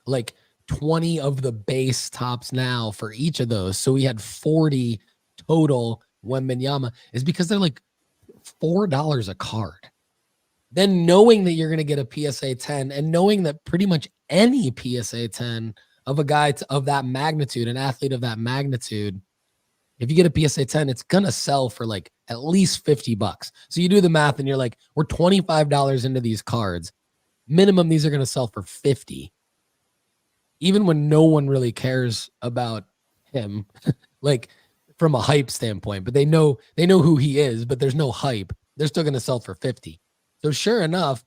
like 20 of the base Tops Now for each of those, so we had 40 total Wembanyama, is because they're like $4 a card. Then knowing that you're going to get a PSA 10, and knowing that pretty much any PSA 10 of a guy of that magnitude, an athlete of that magnitude, if you get a PSA 10, it's going to sell for like at least $50. So you do the math and you're like, we're $25 into these cards. Minimum, these are going to sell for $50. Even when no one really cares about him, like from a hype standpoint, but they know who he is, but there's no hype. They're still going to sell for $50. So sure enough,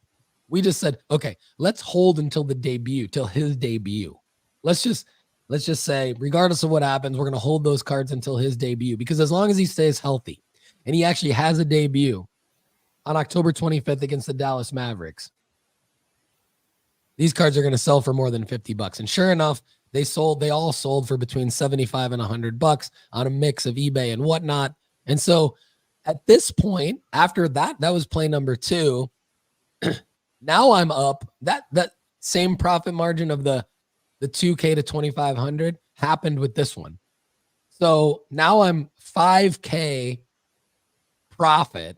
we just said, okay, let's hold until his debut. Let's just say, regardless of what happens, we're going to hold those cards until his debut, because as long as he stays healthy, and he actually has a debut on October 25th against the Dallas Mavericks, these cards are going to sell for more than $50. And sure enough, they all sold for between $75 and $100 on a mix of eBay and whatnot. And so at this point, after that was play number 2. Now I'm up. That same profit margin of the 2K to 2,500 happened with this one. So now I'm 5K profit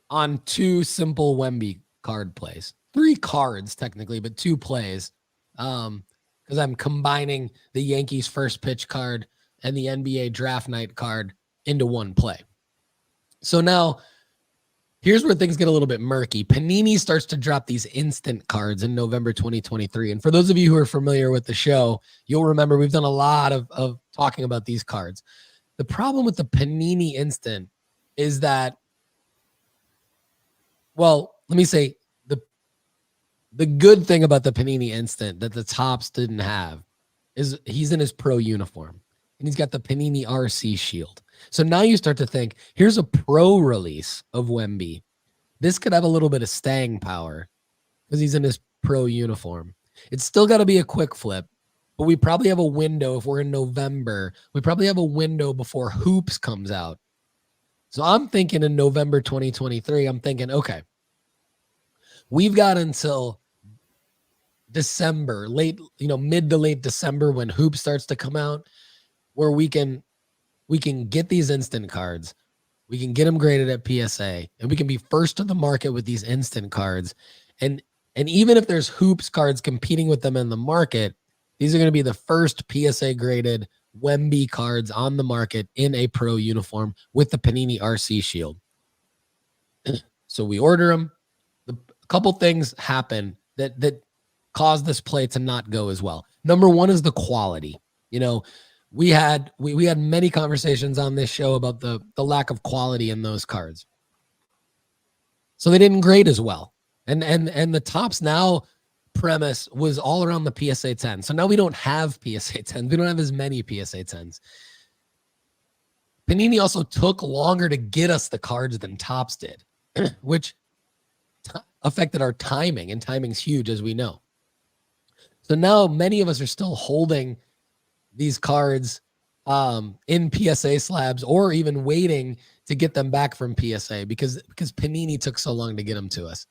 on 2 simple Wemby card plays. 3 cards technically, but 2 plays. Because I'm combining the Yankees first pitch card and the NBA draft night card into one play. So now here's where things get a little bit murky. Panini starts to drop these instant cards in November 2023. And for those of you who are familiar with the show, you'll remember we've done a lot of talking about these cards. The problem with the Panini instant is that, well, let me say, the good thing about the Panini instant that the Tops didn't have is he's in his pro uniform, and he's got the Panini RC shield. So now you start to think, here's a pro release of Wemby. This could have a little bit of staying power because he's in his pro uniform. It's still got to be a quick flip, but we probably have a window. If we're in November, we probably have a window before Hoops comes out. So I'm thinking in November 2023, I'm thinking, okay, we've got until December, mid to late December, when Hoops starts to come out, where we can get these instant cards. We can get them graded at PSA, and we can be first to the market with these instant cards. And even if there's Hoops cards competing with them in the market, these are going to be the first PSA graded Wemby cards on the market in a pro uniform with the Panini RC shield. So we order them. A couple things happen that caused this play to not go as well. Number one is the quality. we had many conversations on this show about the lack of quality in those cards. So they didn't grade as well. And the Topps Now premise was all around the PSA 10. So now we don't have PSA 10s. We don't have as many PSA 10s. Panini also took longer to get us the cards than Topps did, which affected our timing, and timing's huge, as we know. So now many of us are still holding these cards in PSA slabs, or even waiting to get them back from PSA because Panini took so long to get them to us.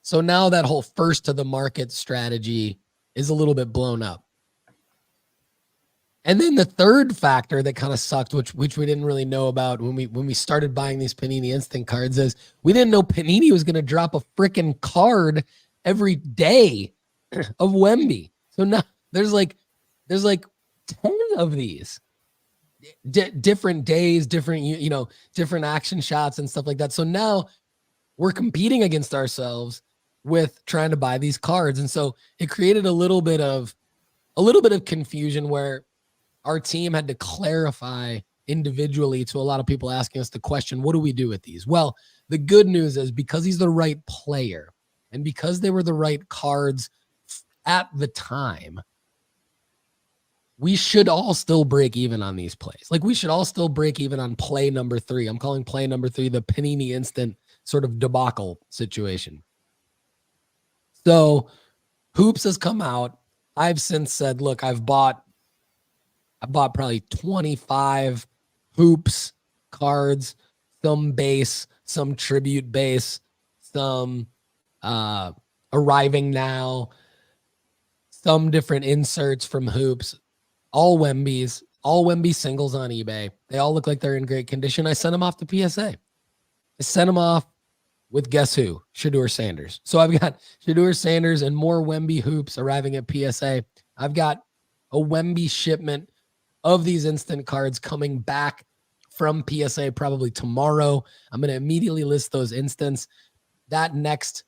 So now that whole first to the market strategy is a little bit blown up. And then the third factor that kind of sucked, which we didn't really know about when we started buying these Panini Instant cards, is we didn't know Panini was going to drop a freaking card every day of Wemby. So now there's like 10 of these different days, different, different action shots and stuff like that. So now we're competing against ourselves with trying to buy these cards. And so it created a little bit of confusion where our team had to clarify individually to a lot of people asking us the question, what do we do with these? Well, the good news is because he's the right player and because they were the right cards at the time, we should all still break even on these plays. Like we should all still break even on play number 3. I'm calling play number 3 the Panini Instant sort of debacle situation. So Hoops has come out. I've since said, look, I bought probably 25 Hoops cards, some base, some tribute base, some arriving now, some different inserts from Hoops, all Wembys, all Wemby singles on eBay. They all look like they're in great condition. I sent them off to PSA. I sent them off with guess who? Shedeur Sanders. So I've got Shedeur Sanders and more Wemby Hoops arriving at PSA. I've got a Wemby shipment of these instant cards coming back from PSA probably tomorrow. I'm going to immediately list those instants. That next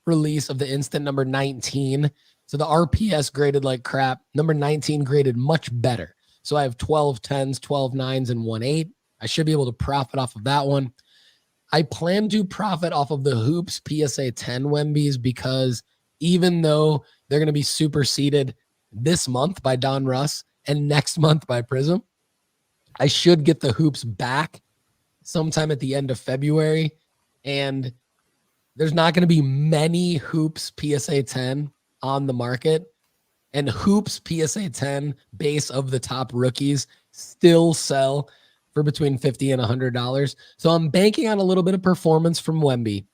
release of the instant number 19. So the RPS graded like crap. Number 19 graded much better. So I have 12 10s, 12 9s, and 1 8. I should be able to profit off of that one. I plan to profit off of the Hoops PSA 10 Wembys because even though they're going to be superseded this month by Don Russ and next month by Prism, I should get the Hoops back sometime at the end of February. And there's not going to be many Hoops PSA 10 on the market. And Hoops PSA 10 base of the top rookies still sell for between $50 and $100. So I'm banking on a little bit of performance from Wemby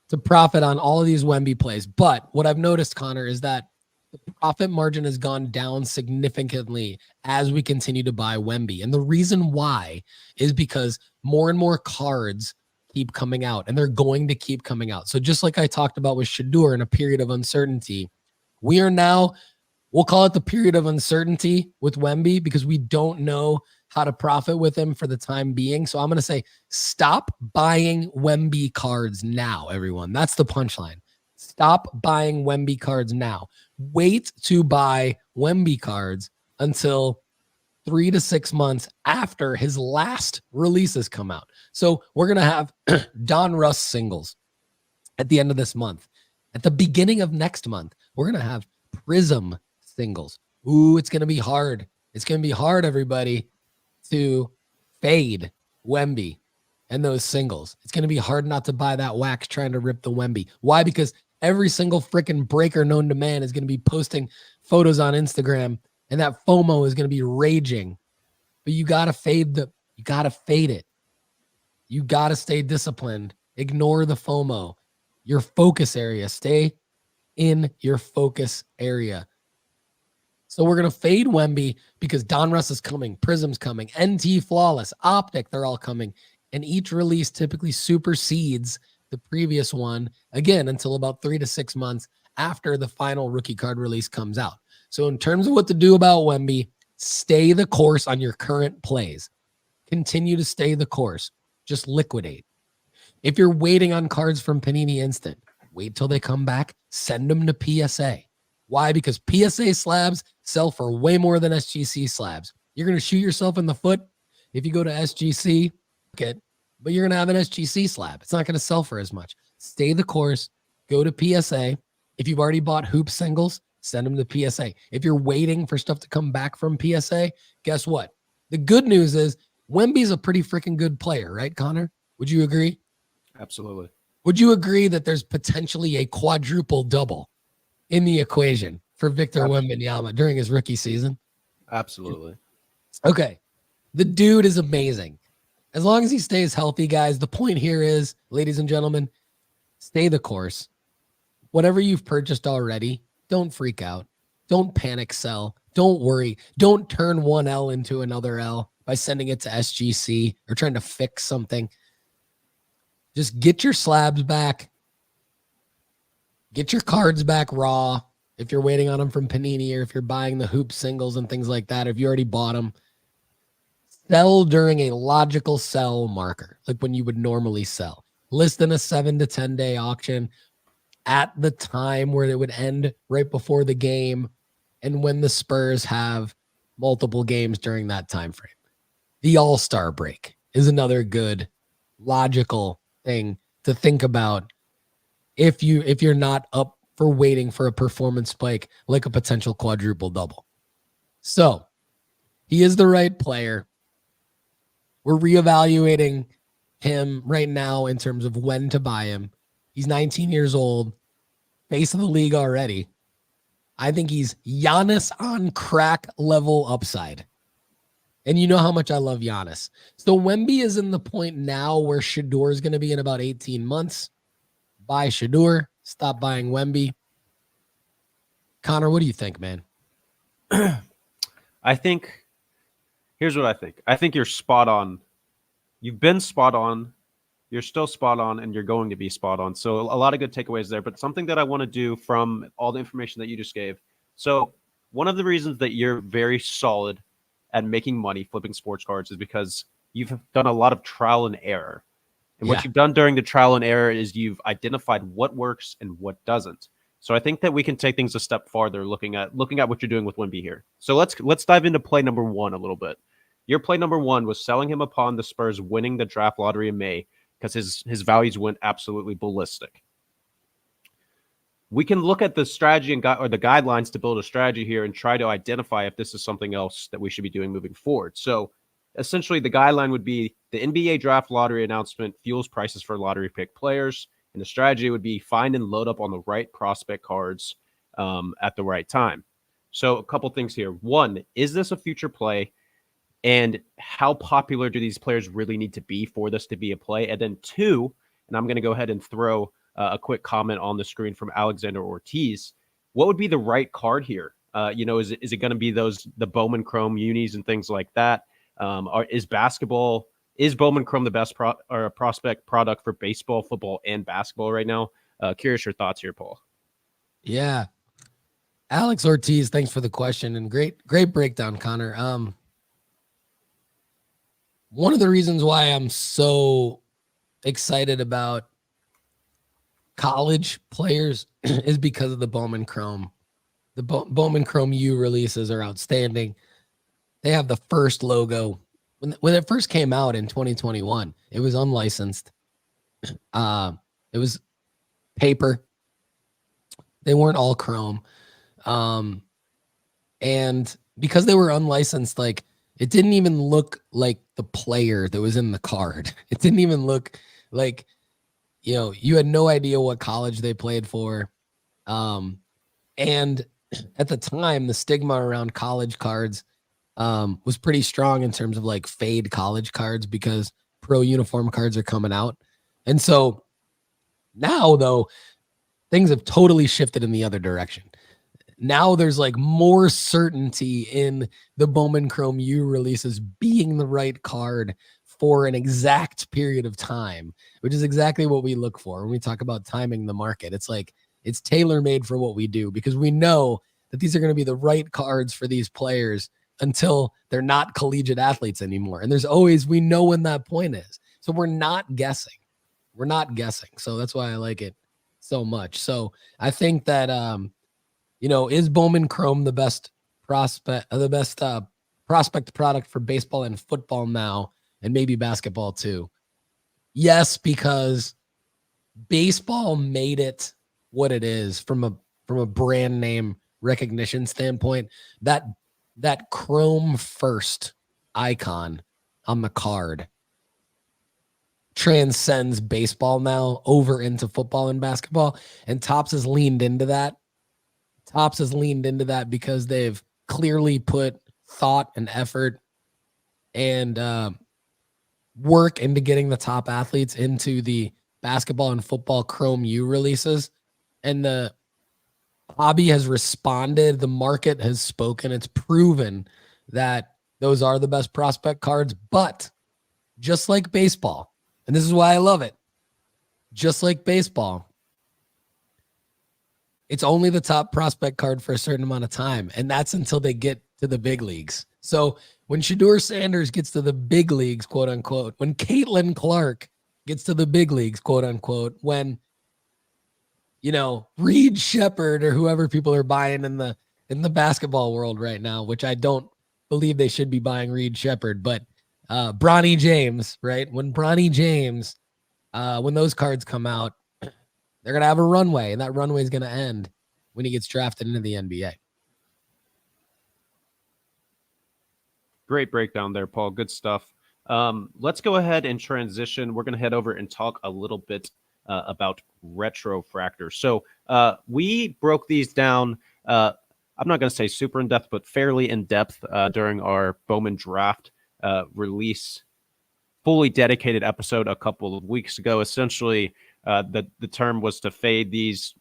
to profit on all of these Wemby plays. But what I've noticed, Connor, is that the profit margin has gone down significantly as we continue to buy Wemby. And the reason why is because more and more cards keep coming out, and they're going to keep coming out. So just like I talked about with Shedeur in a period of uncertainty, we are now, we'll call it the period of uncertainty with Wemby because we don't know how to profit with him for the time being. So I'm going to say, stop buying Wemby cards now, everyone. That's the punchline. Stop buying Wemby cards now. Wait to buy Wemby cards until 3 to 6 months after his last releases come out. So we're going to have Don Russ singles at the end of this month. At the beginning of next month, we're going to have Prism singles. Ooh, it's going to be hard. It's going to be hard, everybody, to fade Wemby and those singles. It's going to be hard not to buy that wax trying to rip the Wemby. Why? Because every single freaking breaker known to man is going to be posting photos on Instagram, and that FOMO is going to be raging. But you got to fade it. You got to stay disciplined. Ignore the FOMO. Your focus area. Stay in your focus area. So we're going to fade Wemby because Don Russ is coming. Prism's coming. NT Flawless. Optic, they're all coming. And each release typically supersedes the previous one, again, until about 3 to 6 months after the final rookie card release comes out. So in terms of what to do about Wemby, stay the course on your current plays. Continue to stay the course. Just liquidate. If you're waiting on cards from Panini Instant, wait till they come back. Send them to PSA. Why? Because PSA slabs sell for way more than SGC slabs. You're going to shoot yourself in the foot if you go to SGC, but you're going to have an SGC slab. It's not going to sell for as much. Stay the course. Go to PSA. If you've already bought hoop singles, send them to PSA. If you're waiting for stuff to come back from PSA, guess what? The good news is Wemby's a pretty freaking good player, right, Connor? Would you agree? Absolutely. Would you agree that there's potentially a quadruple double in the equation for Victor Wembanyama during his rookie season? Absolutely. Okay. The dude is amazing. As long as he stays healthy, guys, the point here is, ladies and gentlemen, stay the course. Whatever you've purchased already, don't freak out. Don't panic sell. Don't worry. Don't turn one L into another L by sending it to SGC or trying to fix something. Just get your slabs back. Get your cards back raw if you're waiting on them from Panini, or if you're buying the hoop singles and things like that. If you already bought them, sell during a logical sell marker, like when you would normally sell. List in a 7 to 10 day auction at the time where it would end right before the game, and when the Spurs have multiple games during that time frame. The All-Star break is another good logical thing to think about if you're not up for waiting for a performance spike like a potential quadruple double. So he is the right player. We're reevaluating him right now in terms of when to buy him. He's 19 years old, face of the league already. I think he's Giannis on crack level upside. And you know how much I love Giannis. So Wemby is in the point now where Shedeur is going to be in about 18 months. Buy Shedeur. Stop buying Wemby. Connor, what do you think, man? Here's what I think. I think you're spot on. You've been spot on. You're still spot on, and you're going to be spot on. So a lot of good takeaways there, but something that I want to do from all the information that you just gave. So one of the reasons that you're very solid at making money flipping sports cards is because you've done a lot of trial and error. And what you've done during the trial and error is you've identified what works and what doesn't. So I think that we can take things a step farther looking at what you're doing with Wemby here. So let's dive into play number one a little bit. Your play number one was selling him upon the Spurs winning the draft lottery in May because his values went absolutely ballistic. We can look at the strategy or the guidelines to build a strategy here and try to identify if this is something else that we should be doing moving forward. So essentially the guideline would be the NBA draft lottery announcement fuels prices for lottery pick players. And the strategy would be find and load up on the right prospect cards at the right time. So a couple things here. One, is this a future play? And how popular do these players really need to be for this to be a play? And then two, and I'm going to go ahead and throw a quick comment on the screen from Alexander Ortiz. What would be the right card here? Is it going to be the Bowman Chrome unis and things like that? Is Bowman Chrome the best prospect product for baseball, football, and basketball right now? Curious your thoughts here, Paul. Yeah. Alex Ortiz, thanks for the question and great breakdown, Connor. One of the reasons why I'm so excited about college players is because of the Bowman Chrome. The Bowman Chrome U releases are outstanding. They have the first logo. When it first came out in 2021, it was unlicensed. It was paper. They weren't all chrome. And because they were unlicensed, like it didn't even look like the player that was in the card. It didn't even look like, you had no idea what college they played for. And at the time, the stigma around college cards was pretty strong in terms of like fade college cards because pro uniform cards are coming out. And so now, though, things have totally shifted in the other direction. Now there's like more certainty in the Bowman Chrome U releases being the right card for an exact period of time, which is exactly what we look for when we talk about timing the market. It's like it's tailor-made for what we do because we know that these are going to be the right cards for these players until they're not collegiate athletes anymore. And we know when that point is. So we're not guessing. So that's why I like it so much. So I think that Is Bowman Chrome the best prospect product for baseball and football now, and maybe basketball too? Yes, because baseball made it what it is from a brand name recognition standpoint. That Chrome first icon on the card transcends baseball now over into football and basketball, and Topps has leaned into that. Because they've clearly put thought and effort and work into getting the top athletes into the basketball and football Chrome U releases. And the hobby has responded. The market has spoken. It's proven that those are the best prospect cards. But just like baseball, and this is why I love it, just like baseball, it's only the top prospect card for a certain amount of time, and that's until they get to the big leagues. So when Shedeur Sanders gets to the big leagues, quote unquote, when Caitlin Clark gets to the big leagues, quote unquote, when Reed Shepherd or whoever people are buying in the basketball world right now, which I don't believe they should be buying Reed Shepherd, but Bronny James, right? When Bronny James, when those cards come out, they're going to have a runway, and that runway is going to end when he gets drafted into the NBA. Great breakdown there, Paul. Good stuff. Let's go ahead and transition. We're going to head over and talk a little bit about Retrofractors. So we broke these down. I'm not going to say super in depth, but fairly in depth during our Bowman draft release, fully dedicated episode a couple of weeks ago. Essentially, the term was to fade these.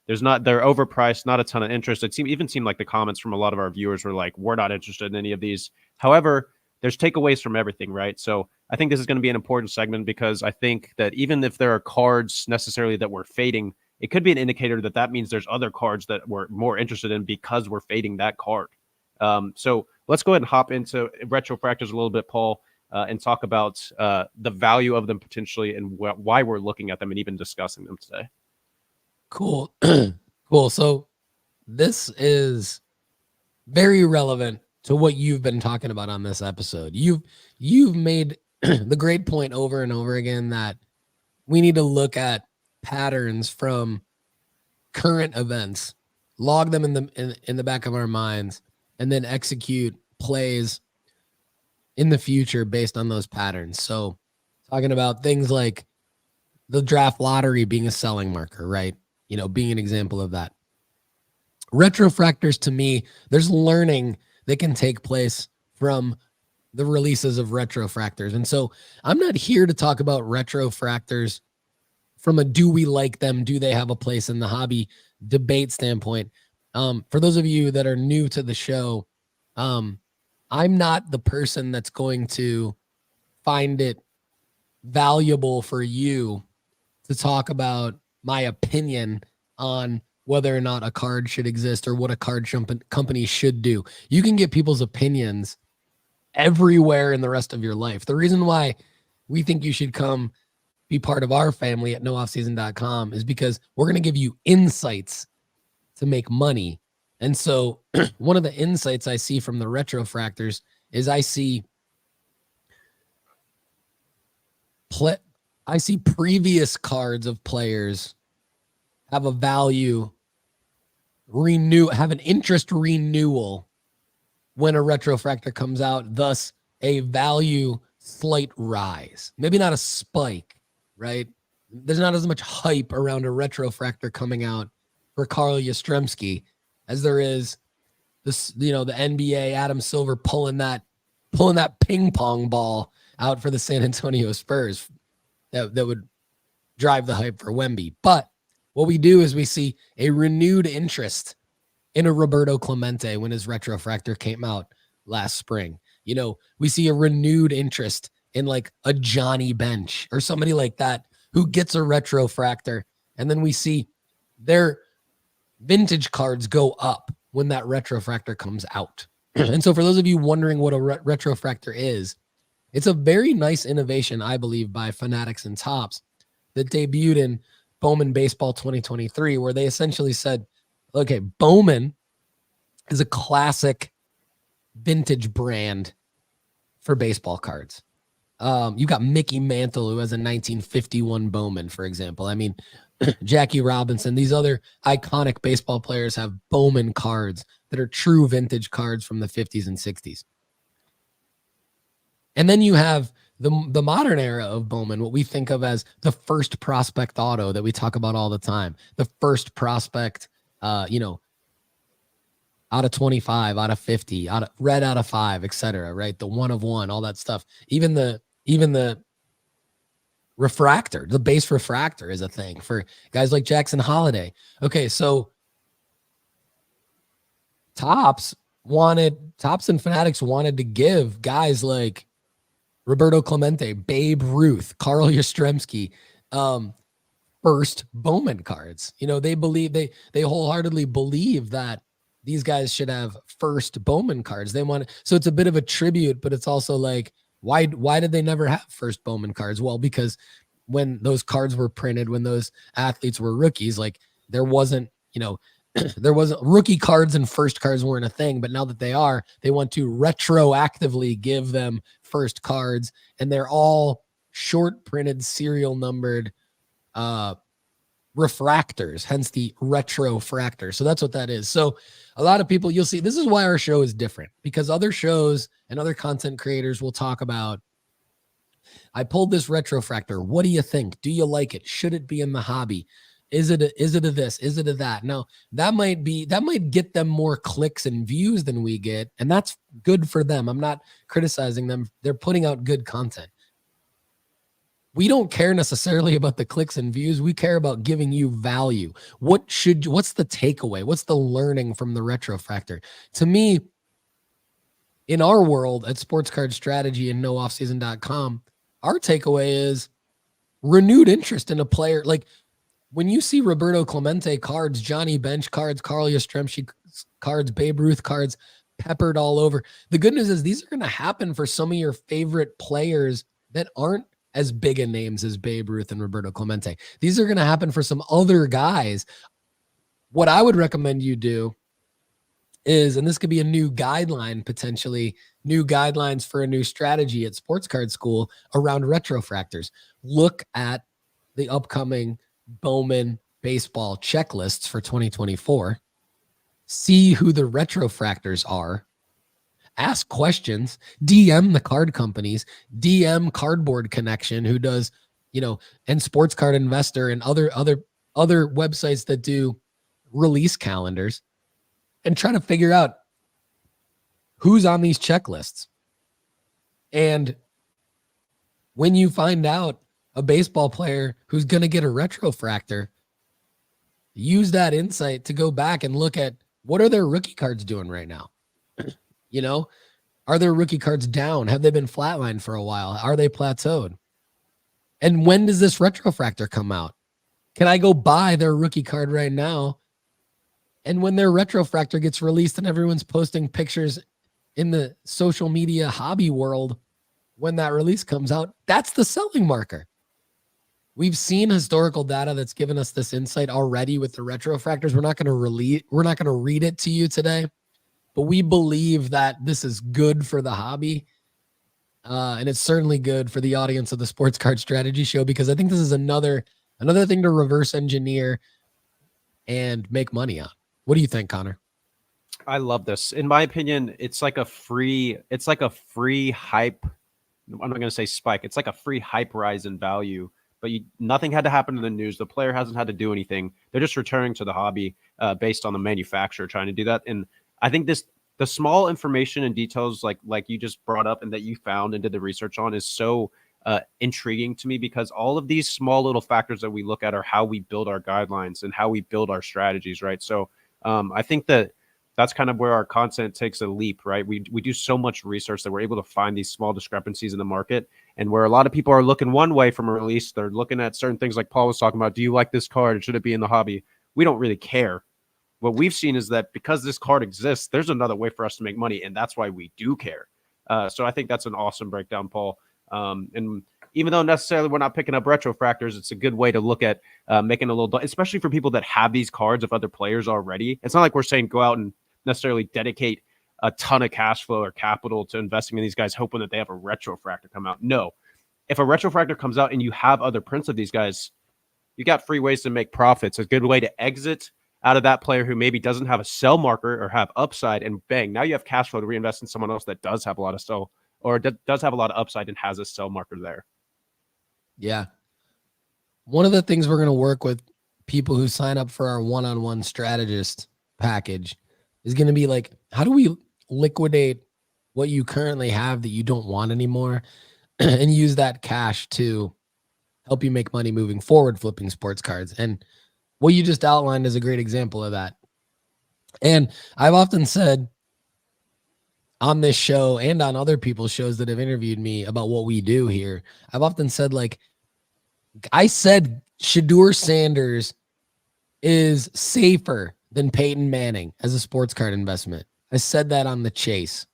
They're overpriced, not a ton of interest. It seemed like the comments from a lot of our viewers were like, we're not interested in any of these. However, there's takeaways from everything, right? So I think this is going to be an important segment, because I think that even if there are cards necessarily that we're fading, it could be an indicator that means there's other cards that we're more interested in because we're fading that card. So let's go ahead and hop into Retrofractors a little bit, Paul, and talk about the value of them potentially and why we're looking at them and even discussing them today. Cool. Cool. So this is very relevant to what you've been talking about on this episode. You've made the great point over and over again that we need to look at patterns from current events, log them in the back of our minds, and then execute plays in the future based on those patterns. So talking about things like the draft lottery being a selling marker, right? Being an example of that. Retrofractors, to me, there's learning that can take place from the releases of Retrofractors. And so I'm not here to talk about Retrofractors from a do we like them, do they have a place in the hobby debate standpoint. For those of you that are new to the show, I'm not the person that's going to find it valuable for you to talk about my opinion on whether or not a card should exist or what a card company should do. You can get people's opinions everywhere in the rest of your life. The reason why we think you should come be part of our family at nooffseason.com is because we're going to give you insights to make money. And so one of the insights I see from the Retrofractors is I see previous cards of players have a value have an interest renewal when a Retrofractor comes out, thus a value slight rise. Maybe not a spike, right? There's not as much hype around a Retrofractor coming out for Carl Yastrzemski as there is this, the NBA Adam Silver pulling that ping pong ball out for the San Antonio Spurs that would drive the hype for Wemby. But what we do is we see a renewed interest in a Roberto Clemente when his Retrofractor came out last spring. We see a renewed interest in like a Johnny Bench or somebody like that who gets a Retrofractor. And then we see their vintage cards go up when that Retrofractor comes out. And so for those of you wondering what a Retrofractor is, it's a very nice innovation, I believe, by Fanatics and Topps that debuted in Bowman Baseball 2023, where they essentially said, Okay, Bowman is a classic vintage brand for baseball cards. You got Mickey Mantle, who has a 1951 Bowman, for example. I mean, Jackie Robinson, these other iconic baseball players have Bowman cards that are true vintage cards from the 50s and 60s. And then you have the modern era of Bowman, what we think of as the first prospect auto that we talk about all the time. The first prospect, out of 25, out of 50, out of 5, etc. Right? The 1 of 1, all that stuff. Even the refractor, the base refractor is a thing for guys like Jackson Holiday. Okay, so Topps and Fanatics wanted to give guys like Roberto Clemente, Babe Ruth, Carl Yastrzemski, first Bowman cards. They wholeheartedly believe that these guys should have first Bowman cards. So it's a bit of a tribute, but it's also like, why did they never have first Bowman cards? Well, because when those cards were printed, when those athletes were rookies, like there wasn't rookie cards and first cards weren't a thing, but now that they are, they want to retroactively give them first cards, and they're all short printed, serial numbered refractors, hence the retrofractor. So that's what that is. So a lot of people, you'll see, this is why our show is different, because other shows and other content creators will talk about, I pulled this retrofractor. What do you think? Do you like it? Should it be in the hobby? Is it a this? Is it a that? Now, that might get them more clicks and views than we get, and that's good for them. I'm not criticizing them. They're putting out good content. We don't care necessarily about the clicks and views. We care about giving you value. What's the takeaway? What's the learning from the retrofractor? To me, in our world at Sports Card Strategy and nooffseason.com, our takeaway is renewed interest in a player. Like, when you see Roberto Clemente cards, Johnny Bench cards, Carl Yastrzemski cards, Babe Ruth cards peppered all over, the good news is these are going to happen for some of your favorite players that aren't as big a names as Babe Ruth and Roberto Clemente. These are going to happen for some other guys. What I would recommend you do is, and this could be a new guideline, potentially new guidelines for a new strategy at Sports Card School around retrofractors. Look at the upcoming Bowman baseball checklists for 2024. See who the retrofractors are. Ask questions. DM the card companies. DM Cardboard Connection, who does, and Sports Card Investor and other websites that do release calendars, and try to figure out who's on these checklists. And when you find out a baseball player who's going to get a retrofractor, use that insight to go back and look at what are their rookie cards doing right now. Are their rookie cards down? Have they been flatlined for a while? Are they plateaued? And when does this retrofractor come out? Can I go buy their rookie card right now? And when their retrofractor gets released and everyone's posting pictures in the social media hobby world, when that release comes out, that's the selling marker. We've seen historical data that's given us this insight already with the retrofractors. We're not going to read it to you today, but we believe that this is good for the hobby. And it's certainly good for the audience of the Sports Card Strategy Show, because I think this is another thing to reverse engineer and make money on. What do you think, Connor? I love this. In my opinion, it's like a free hype. I'm not going to say spike. It's like a free hype rise in value, but nothing had to happen in the news. The player hasn't had to do anything. They're just returning to the hobby based on the manufacturer trying to do that. And I think the small information and details like you just brought up and that you found and did the research on is so intriguing to me, because all of these small little factors that we look at are how we build our guidelines and how we build our strategies, right? So I think that's kind of where our content takes a leap, right? We do so much research that we're able to find these small discrepancies in the market, and where a lot of people are looking one way from a release, they're looking at certain things like Paul was talking about. Do you like this card? Should it be in the hobby? We don't really care. What we've seen is that because this card exists, there's another way for us to make money, and that's why we do care. So I think that's an awesome breakdown, Paul. And even though necessarily we're not picking up retrofractors, it's a good way to look at making a little, especially for people that have these cards of other players already. It's not like we're saying go out and necessarily dedicate a ton of cash flow or capital to investing in these guys, hoping that they have a retrofractor come out. No, if a retrofractor comes out and you have other prints of these guys, you got free ways to make profits. A good way to exit out of that player who maybe doesn't have a sell marker or have upside, and bang, now you have cash flow to reinvest in someone else that does have a lot of sell or does have a lot of upside and has a sell marker there. Yeah. One of the things we're going to work with people who sign up for our one-on-one strategist package is going to be like, how do we liquidate what you currently have that you don't want anymore and use that cash to help you make money moving forward flipping sports cards? And what you just outlined is a great example of that. And I've often said on this show and on other people's shows that have interviewed me about what we do here, I've often said, like, I said Shedeur Sanders is safer than Peyton Manning as a sports card investment. I said that on the chase.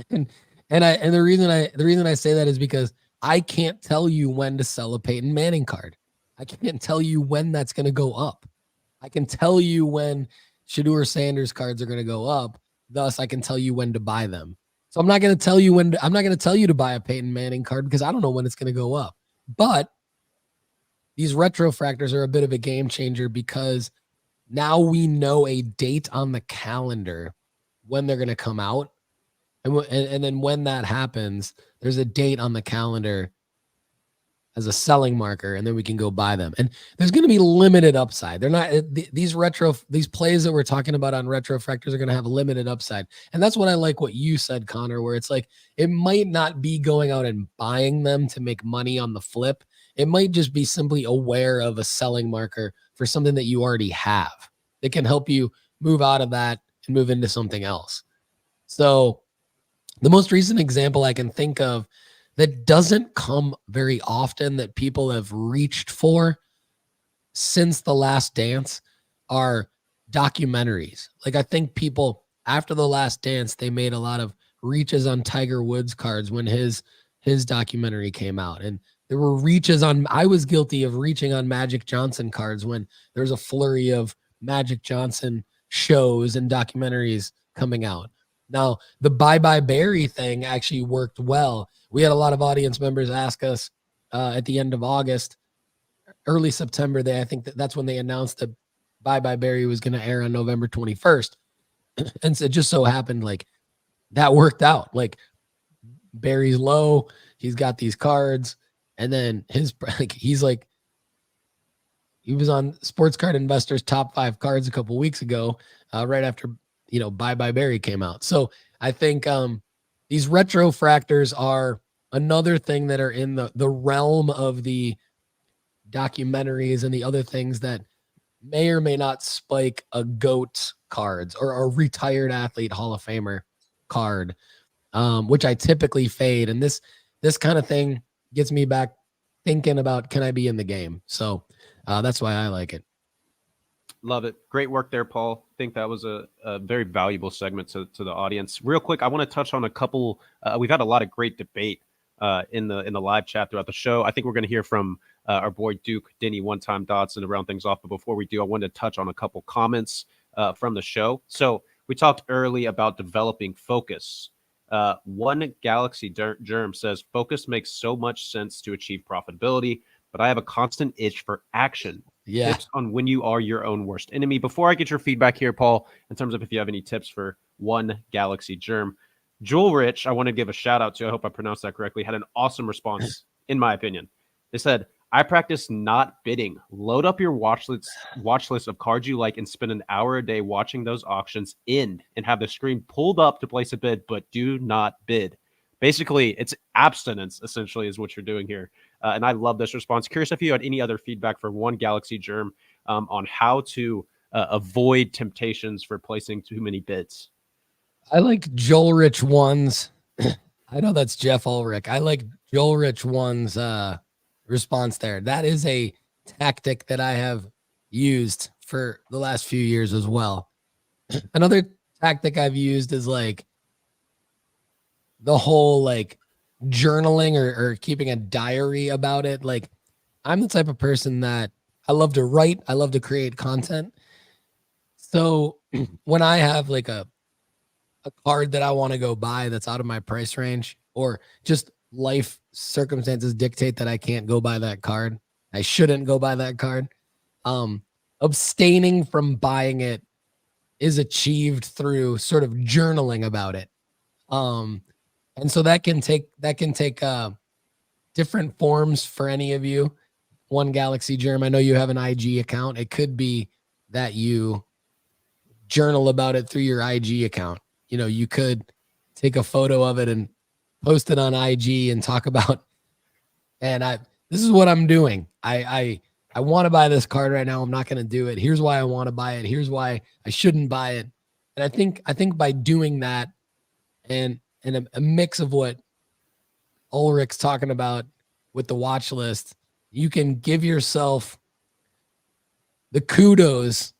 And the reason I say that is because I can't tell you when to sell a Peyton Manning card. I can't tell you when that's going to go up. I can tell you when Shedeur Sanders cards are going to go up. Thus, I can tell you when to buy them. So I'm not going to tell you I'm not going to tell you to buy a Peyton Manning card because I don't know when it's going to go up. But these retrofractors are a bit of a game changer because now we know a date on the calendar when they're going to come out. And then when that happens, there's a date on the calendar as a selling marker, and then we can go buy them. And there's going to be limited upside. They're not these plays that we're talking about on retrofractors are going to have limited upside. And that's what I like what you said, Connor, where it's like, it might not be going out and buying them to make money on the flip. It might just be simply aware of a selling marker for something that you already have that can help you move out of that and move into something else. So the most recent example I can think of that doesn't come very often that people have reached for since The Last Dance are documentaries. Like, I think people after The Last Dance, they made a lot of reaches on Tiger Woods cards when his documentary came out. And there were reaches on, I was guilty of reaching on Magic Johnson cards when there's a flurry of Magic Johnson shows and documentaries coming out. Now, the Bye Bye Barry thing actually worked well. We had a lot of audience members ask us at the end of August, early September. I think that's when they announced that Bye Bye Barry was going to air on November 21st. And so it just so happened like that worked out. Like, Barry's low, he's got these cards, and then he was on Sports Card Investor's top 5 cards a couple weeks ago, right after Bye Bye Barry came out. So I think these retrofractors are another thing that are in the realm of the documentaries and the other things that may or may not spike a GOAT cards or a retired athlete Hall of Famer card, which I typically fade. And this kind of thing gets me back thinking about, can I be in the game? So that's why I like it. Love it. Great work there, Paul. I think that was a very valuable segment to the audience. Real quick, I want to touch on a couple. We've had a lot of great debate in the live chat throughout the show. I think we're going to hear from our boy Duke, Denny, one-time Dotson to round things off. But before we do, I wanted to touch on a couple comments from the show. So we talked early about developing focus. One Galaxy Germ says, focus makes so much sense to achieve profitability, but I have a constant itch for action. Yeah. Tips on when you are your own worst enemy. Before I get your feedback here, Paul, in terms of if you have any tips for One Galaxy Germ, Jewel Rich, I want to give a shout out to, I hope I pronounced that correctly, had an awesome response, in my opinion. They said, I practice not bidding. Load up your watch list of cards you like and spend an hour a day watching those auctions end and have the screen pulled up to place a bid, but do not bid. Basically, it's abstinence, essentially, is what you're doing here. And I love this response. Curious if you had any other feedback for One Galaxy Germ on how to avoid temptations for placing too many bids. I like Joel Rich One's. I know that's Jeff Ulrich. I like Joel Rich One's response there. That is a tactic that I have used for the last few years as well. Another tactic I've used is like the whole like journaling or keeping a diary about it. Like, I'm the type of person that I love to write. I love to create content. So when I have like a card that I want to go buy that's out of my price range, or just life circumstances dictate that I can't go buy that card, I shouldn't go buy that card. Abstaining from buying it is achieved through sort of journaling about it. And so that can take different forms for any of you. One Galaxy Germ, I know you have an IG account. It could be that you journal about it through your IG account. You know, you could take a photo of it and post it on IG and talk about, and this is what I'm doing. I want to buy this card right now. I'm not going to do it. Here's why I want to buy it. Here's why I shouldn't buy it. And I think by doing that and a mix of what Ulrich's talking about with the watch list, you can give yourself the kudos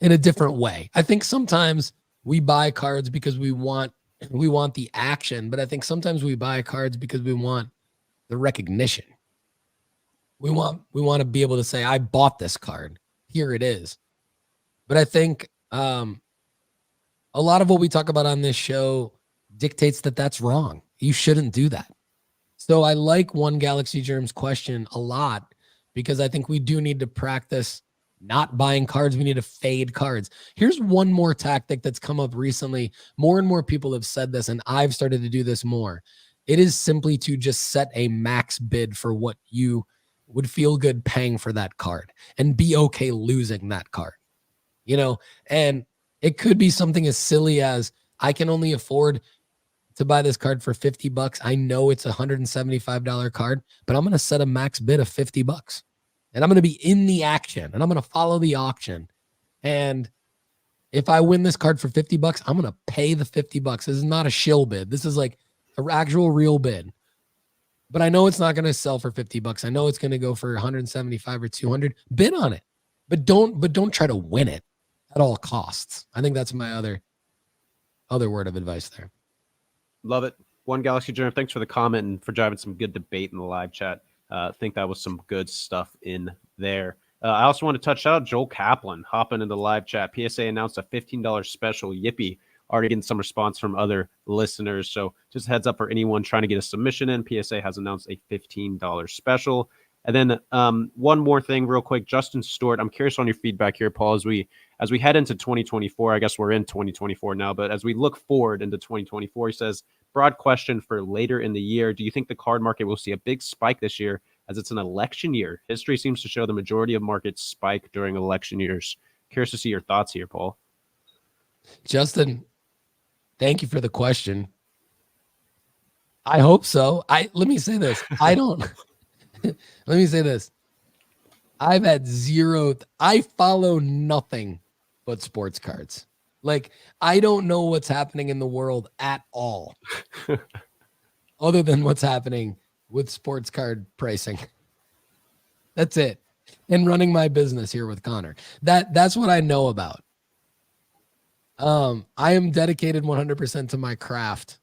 in a different way. I think sometimes we buy cards because we want the action, but I think sometimes we buy cards because we want the recognition. We want to be able to say, I bought this card. Here it is. But I think a lot of what we talk about on this show dictates that that's wrong. You shouldn't do that. So I like One Galaxy Germ's question a lot, because I think we do need to practice not buying cards. We need to fade cards. Here's one more tactic that's come up recently. More and more people have said this, and I've started to do this more. It is simply to just set a max bid for what you would feel good paying for that card and be okay losing that card. You know, and it could be something as silly as, I can only afford to buy this card for $50. I know it's a $175 card, but I'm going to set a max bid of $50. And I'm going to be in the action, and I'm going to follow the auction. And if I win this card for $50, I'm going to pay the $50. This is not a shill bid. This is like an actual real bid. But I know it's not going to sell for $50. I know it's going to go for 175 or 200. Bid on it. But don't try to win it at all costs. I think that's my other word of advice there. Love it. One Galaxy Journal, thanks for the comment and for driving some good debate in the live chat. I think that was some good stuff in there. I also want to touch out Joel Kaplan hopping in the live chat. PSA announced a $15 special. Yippee. Already getting some response from other listeners. So just heads up for anyone trying to get a submission in. PSA has announced a $15 special. And then one more thing real quick. Justin Stewart, I'm curious on your feedback here, Paul, as we head into 2024. I guess we're in 2024 now, but as we look forward into 2024, he says, broad question for later in the year. Do you think the card market will see a big spike this year as it's an election year? History seems to show the majority of markets spike during election years. Curious to see your thoughts here, Paul. Justin, thank you for the question. I hope so. Let me say this. Let me say this. I've had I follow nothing but sports cards. Like, I don't know what's happening in the world at all other than what's happening with sports card pricing. That's it. And running my business here with Connor. That's what I know about. I am dedicated 100% to my craft,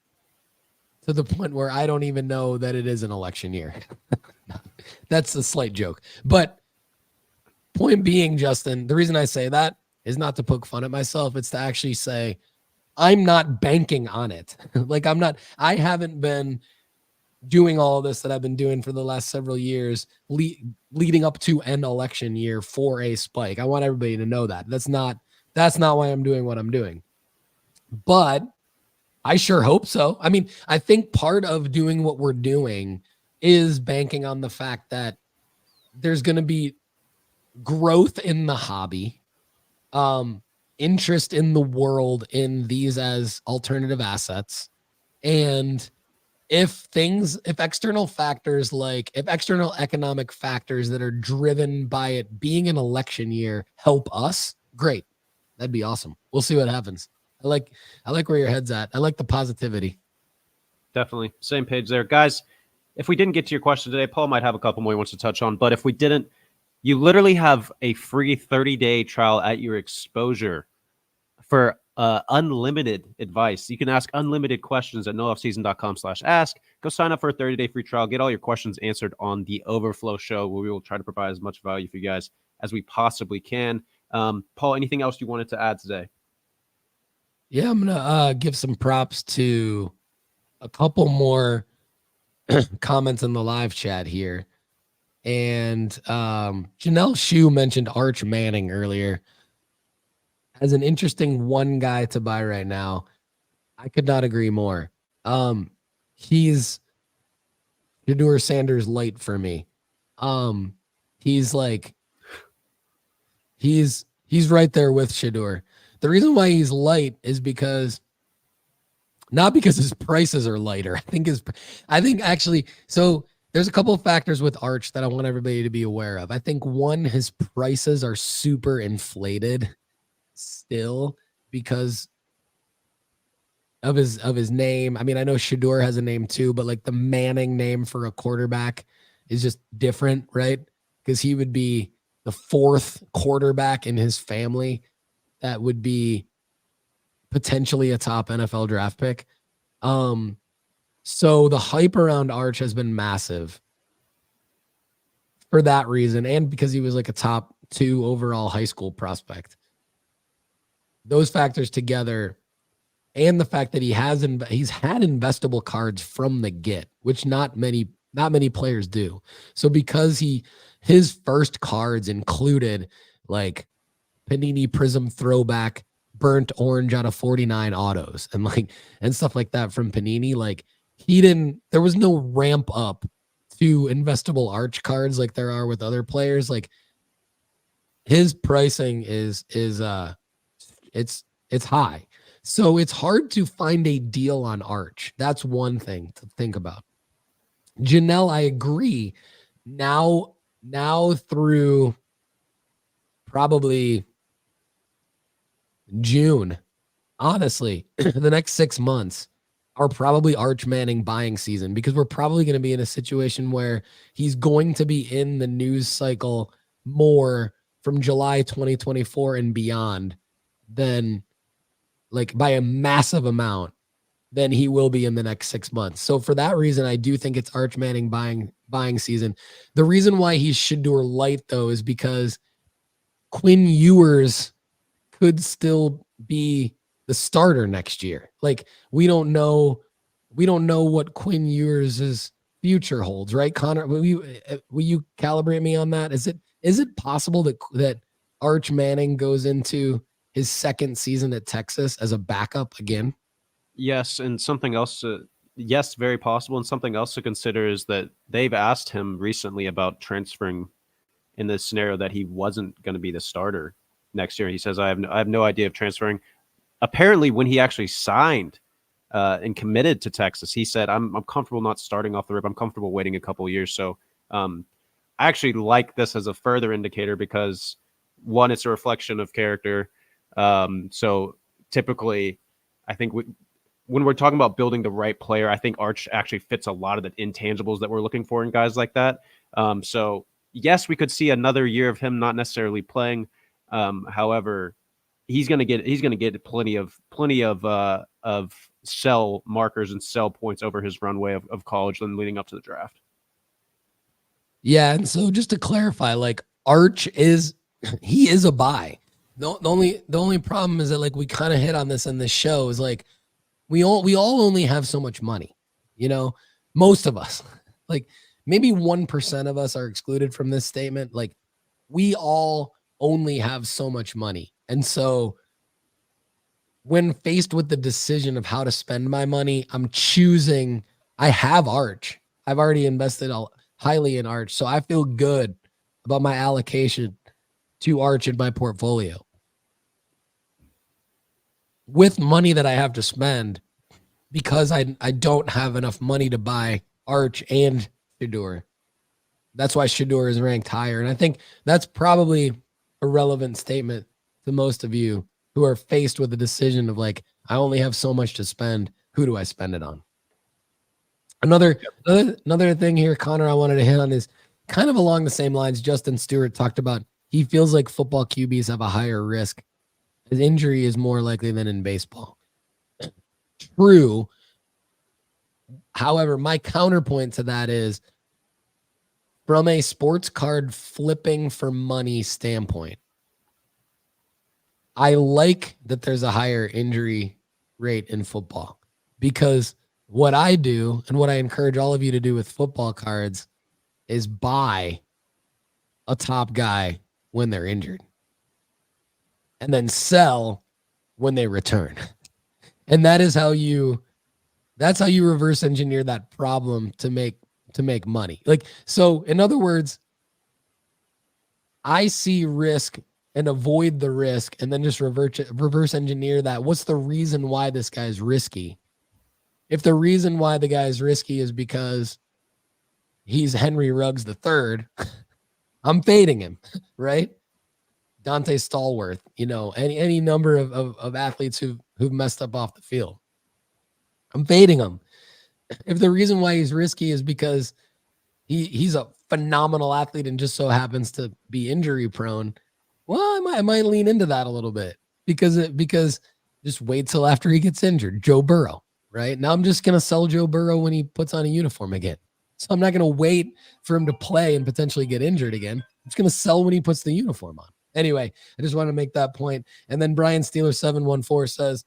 to the point where I don't even know that it is an election year. That's a slight joke. But point being, Justin, the reason I say that is not to poke fun at myself. It's to actually say, I'm not banking on it. Like, I haven't been doing all of this that I've been doing for the last several years, leading up to an election year for a spike. I want everybody to know that. That's not why I'm doing what I'm doing. But I sure hope so. I mean, I think part of doing what we're doing is banking on the fact that there's going to be growth in the hobby, interest in the world in these as alternative assets. And if external economic factors that are driven by it being an election year help us, great. That'd be awesome. We'll see what happens. I like where your head's at. I like the positivity. Definitely. Same page there. Guys, if we didn't get to your question today, Paul might have a couple more he wants to touch on, but if we didn't, you literally have a free 30-day trial at your exposure for unlimited advice. You can ask unlimited questions at nooffseason.com/ask. Go sign up for a 30-day free trial. Get all your questions answered on the Overflow Show, where we will try to provide as much value for you guys as we possibly can. Paul, anything else you wanted to add today? Yeah, I'm gonna give some props to a couple more comments in the live chat here. And Janelle Shue mentioned Arch Manning earlier as an interesting one guy to buy right now. I could not agree more. He's Shedeur Sanders light for me. He's right there with Shedeur. The reason why he's light is not because his prices are lighter. I think actually, so there's a couple of factors with Arch that I want everybody to be aware of. I think one, his prices are super inflated still because of his name. I mean, I know Shedeur has a name too, but like the Manning name for a quarterback is just different, right? Because he would be the fourth quarterback in his family that would be potentially a top NFL draft pick. So the hype around Arch has been massive for that reason, and because he was like a top 2 overall high school prospect. Those factors together, and the fact that he's had investable cards from the get, which not many players do. So because his first cards included like Panini Prism throwback burnt orange out of 49 autos and stuff like that from Panini, like there was no ramp up to investable Arch cards like there are with other players. Like his pricing is it's high. So it's hard to find a deal on Arch. That's one thing to think about. Janelle, I agree. Now through probably June, honestly, the next 6 months are probably Arch Manning buying season, because we're probably going to be in a situation where he's going to be in the news cycle more from July 2024 and beyond than like by a massive amount than he will be in the next 6 months. So for that reason, I do think it's Arch Manning buying season. The reason why he's Shedeur light though is because Quinn Ewers could still be the starter next year. Like we don't know what Quinn Ewers' future holds, right? Connor, will you calibrate me on that? Is it possible that Arch Manning goes into his second season at Texas as a backup again? Yes, and something else. Yes, very possible. And something else to consider is that they've asked him recently about transferring in this scenario that he wasn't going to be the starter next year. He says, I have no idea of transferring. Apparently, when he actually signed and committed to Texas, he said, I'm comfortable not starting off the rip. I'm comfortable waiting a couple of years. So I actually like this as a further indicator because, one, it's a reflection of character. So typically, I think when we're talking about building the right player, I think Arch actually fits a lot of the intangibles that we're looking for in guys like that. So yes, we could see another year of him not necessarily playing. However, he's going to get plenty of sell markers and sell points over his runway of college and leading up to the draft. Yeah, and so just to clarify, like Arch is a buy. The only problem is that like we kind of hit on this in this show is like we all only have so much money, you know, most of us, like maybe 1% of us are excluded from this statement. Like we all only have so much money. And so when faced with the decision of how to spend my money, I have Arch. I've already invested highly in Arch. So I feel good about my allocation to Arch in my portfolio. With money that I have to spend, because I don't have enough money to buy Arch and Shedeur. That's why Shedeur is ranked higher. And I think that's probably a relevant statement to most of you who are faced with the decision of like, I only have so much to spend. Who do I spend it on? Another thing here, Connor, I wanted to hit on is kind of along the same lines Justin Stewart talked about. He feels like football QBs have a higher risk His injury is more likely than in baseball. True. However, my counterpoint to that is from a sports card flipping for money standpoint, I like that there's a higher injury rate in football, because what I do and what I encourage all of you to do with football cards is buy a top guy when they're injured and then sell when they return. And that's how you reverse engineer that problem to make money. Like, so in other words, I see risk and avoid the risk and then just reverse engineer that. What's the reason why this guy's risky? If the reason why the guy's risky is because he's Henry Ruggs III, I'm fading him, right? Dante Stallworth, any number of athletes who've messed up off the field. I'm fading him. If the reason why he's risky is because he's a phenomenal athlete and just so happens to be injury prone, well, I might lean into that a little bit because just wait till after he gets injured. Joe Burrow, right? Now I'm just going to sell Joe Burrow when he puts on a uniform again. So I'm not going to wait for him to play and potentially get injured again. I'm just going to sell when he puts the uniform on. Anyway, I just want to make that point. And then Brian Steeler 714 says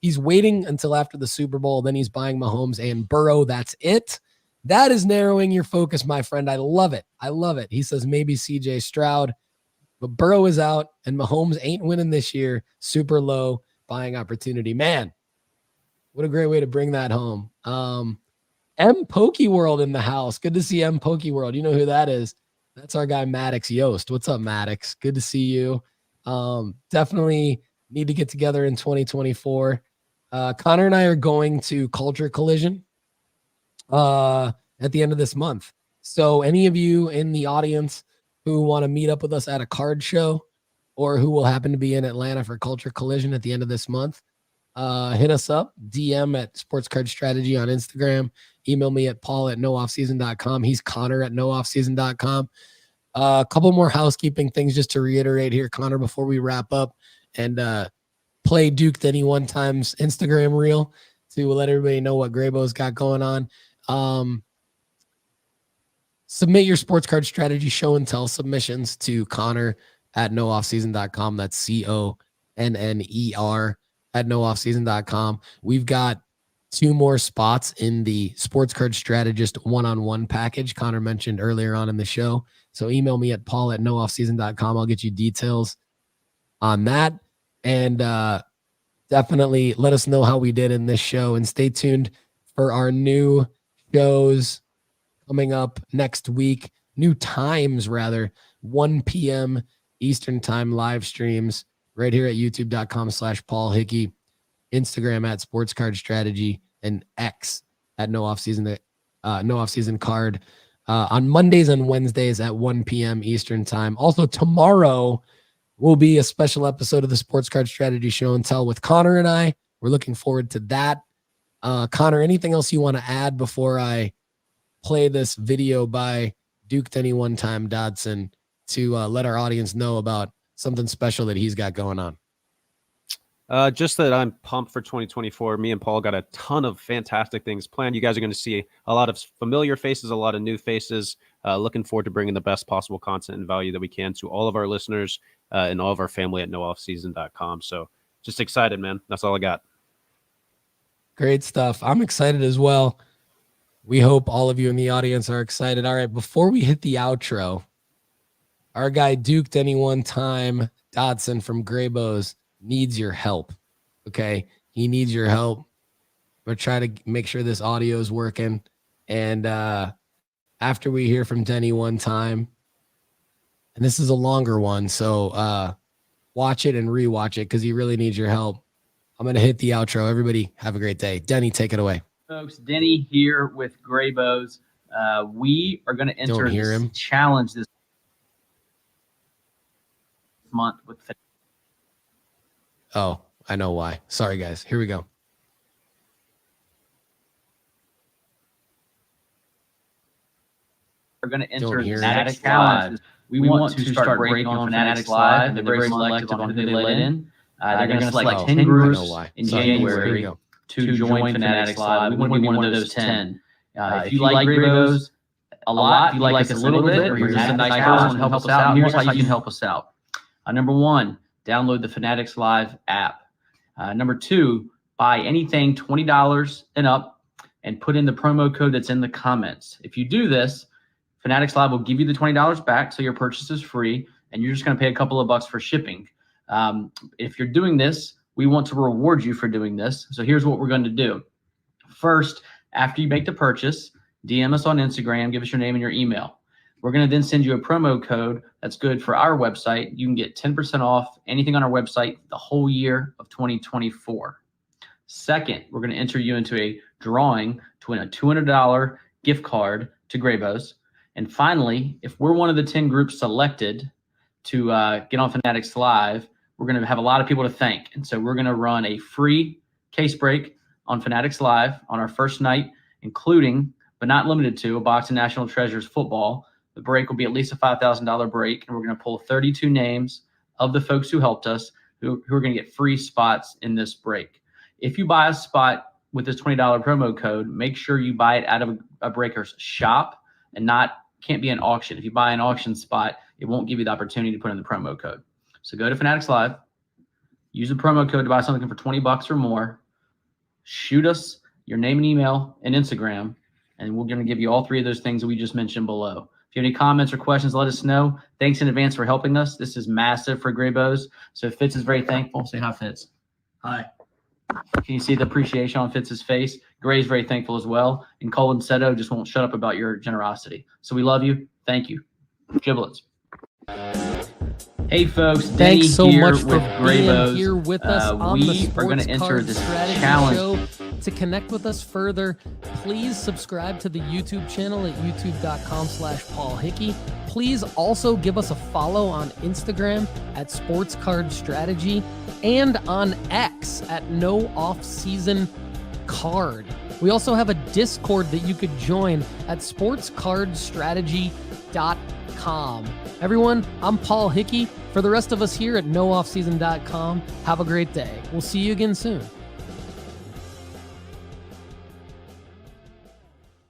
he's waiting until after the Super Bowl. Then he's buying Mahomes and Burrow. That's it. That is narrowing your focus, my friend. I love it. I love it. He says maybe CJ Stroud, but Burrow is out and Mahomes ain't winning this year. Super low buying opportunity. Man, what a great way to bring that home. M Pokey World in the house. Good to see M Pokey World. You know who that is? That's our guy Maddox Yost. What's up, Maddox? Good to see you. Definitely need to get together in 2024. Connor and I are going to Culture Collision at the end of this month. So any of you in the audience who want to meet up with us at a card show or who will happen to be in Atlanta for Culture Collision at the end of this month, hit us up, DM at Sports Card Strategy on Instagram. Email me at paul@nooffseason.com. He's Connor at nooffseason.com. A couple more housekeeping things just to reiterate here, Connor, before we wrap up and play Duke Denny one time's Instagram reel to let everybody know what Graybo's got going on. Submit your sports card strategy show and tell submissions to Connor at nooffseason.com. That's CONNER at nooffseason.com. We've got 2 more spots in the sports card strategist one-on-one package Connor mentioned earlier on in the show. So email me at paul@nooffseason.com. I'll get you details on that. And definitely let us know how we did in this show. And stay tuned for our new shows coming up next week. New times, rather. 1 p.m. Eastern time live streams right here at youtube.com/Paul Hickey, Instagram at Sports Card Strategy, and X at No Off Season Card on Mondays and Wednesdays at 1 p.m. Eastern time. Also, tomorrow will be a special episode of the Sports Card Strategy Show and Tell with Connor and I. We're looking forward to that. Connor, anything else you want to add before I play this video by Duke Denny One Time Dodson to let our audience know about something special that he's got going on? Just that I'm pumped for 2024. Me and Paul got a ton of fantastic things planned. You guys are going to see a lot of familiar faces, a lot of new faces. Looking forward to bringing the best possible content and value that we can to all of our listeners and all of our family at nooffseason.com. So just excited, man. That's all I got. Great stuff. I'm excited as well. We hope all of you in the audience are excited. All right, before we hit the outro, our guy Duke Denny One Time Dodson from Graybo's needs your help. Okay, he needs your help. We're trying to make sure this audio is working. And after we hear from Denny One Time, and this is a longer one, so watch it and rewatch it because he really needs your help. I'm going to hit the outro. Everybody have a great day. Denny, take it away. Folks, Denny here with Graybo's. We are going to enter this challenge this month with. Oh, I know why. Sorry, guys. Here we go. We're going to enter Fanatics challenge. We want to start breaking on Fanatics Live, and they're very selective on who they let in. They're going to select 10 groups in January Go. to join Fanatics Live. We want to be one of those 10. If you like Graybos a lot, if you like us a little bit, or you're just a nice person and help us out, here's how you can help us out. Number 1, download the Fanatics Live app. Number 2, buy anything $20 and up and put in the promo code that's in the comments. If you do this, Fanatics Live will give you the $20 back, so your purchase is free, and you're just going to pay a couple of bucks for shipping. If you're doing this, we want to reward you for doing this. So here's what we're going to do. First, after you make the purchase, DM us on Instagram, give us your name and your email. We're going to then send you a promo code that's good for our website. You can get 10% off anything on our website the whole year of 2024. Second, we're going to enter you into a drawing to win a $200 gift card to Graybos. And finally, if we're one of the 10 groups selected to get on Fanatics Live, we're going to have a lot of people to thank. And so we're going to run a free case break on Fanatics Live on our first night, including, but not limited to, a box of National Treasures football. The break will be at least a $5,000 break, and we're going to pull 32 names of the folks who helped us who are going to get free spots in this break. If you buy a spot with this $20 promo code, make sure you buy it out of a breaker's shop and can't be an auction. If you buy an auction spot, it won't give you the opportunity to put in the promo code. So go to Fanatics Live, use the promo code to buy something for $20 or more, shoot us your name and email and Instagram, and we're going to give you all 3 of those things that we just mentioned below. If you have any comments or questions, let us know. Thanks in advance for helping us. This is massive for Graybos. So Fitz is very thankful. Say hi, Fitz. Hi. Can you see the appreciation on Fitz's face? Gray's very thankful as well. And Colin Seto just won't shut up about your generosity. So we love you. Thank you. Giblets. Hey folks, thanks so much for Graybos. being here with us on the Sports Card Strategy Show. To connect with us further, please subscribe to the YouTube channel at youtube.com/Paul Hickey. Please also give us a follow on Instagram at Sports Card Strategy and on X at No Offseason Card. We also have a Discord that you could join at sportscardstrategy.com. Everyone, I'm Paul Hickey. For the rest of us here at nooffseason.com, have a great day. We'll see you again soon.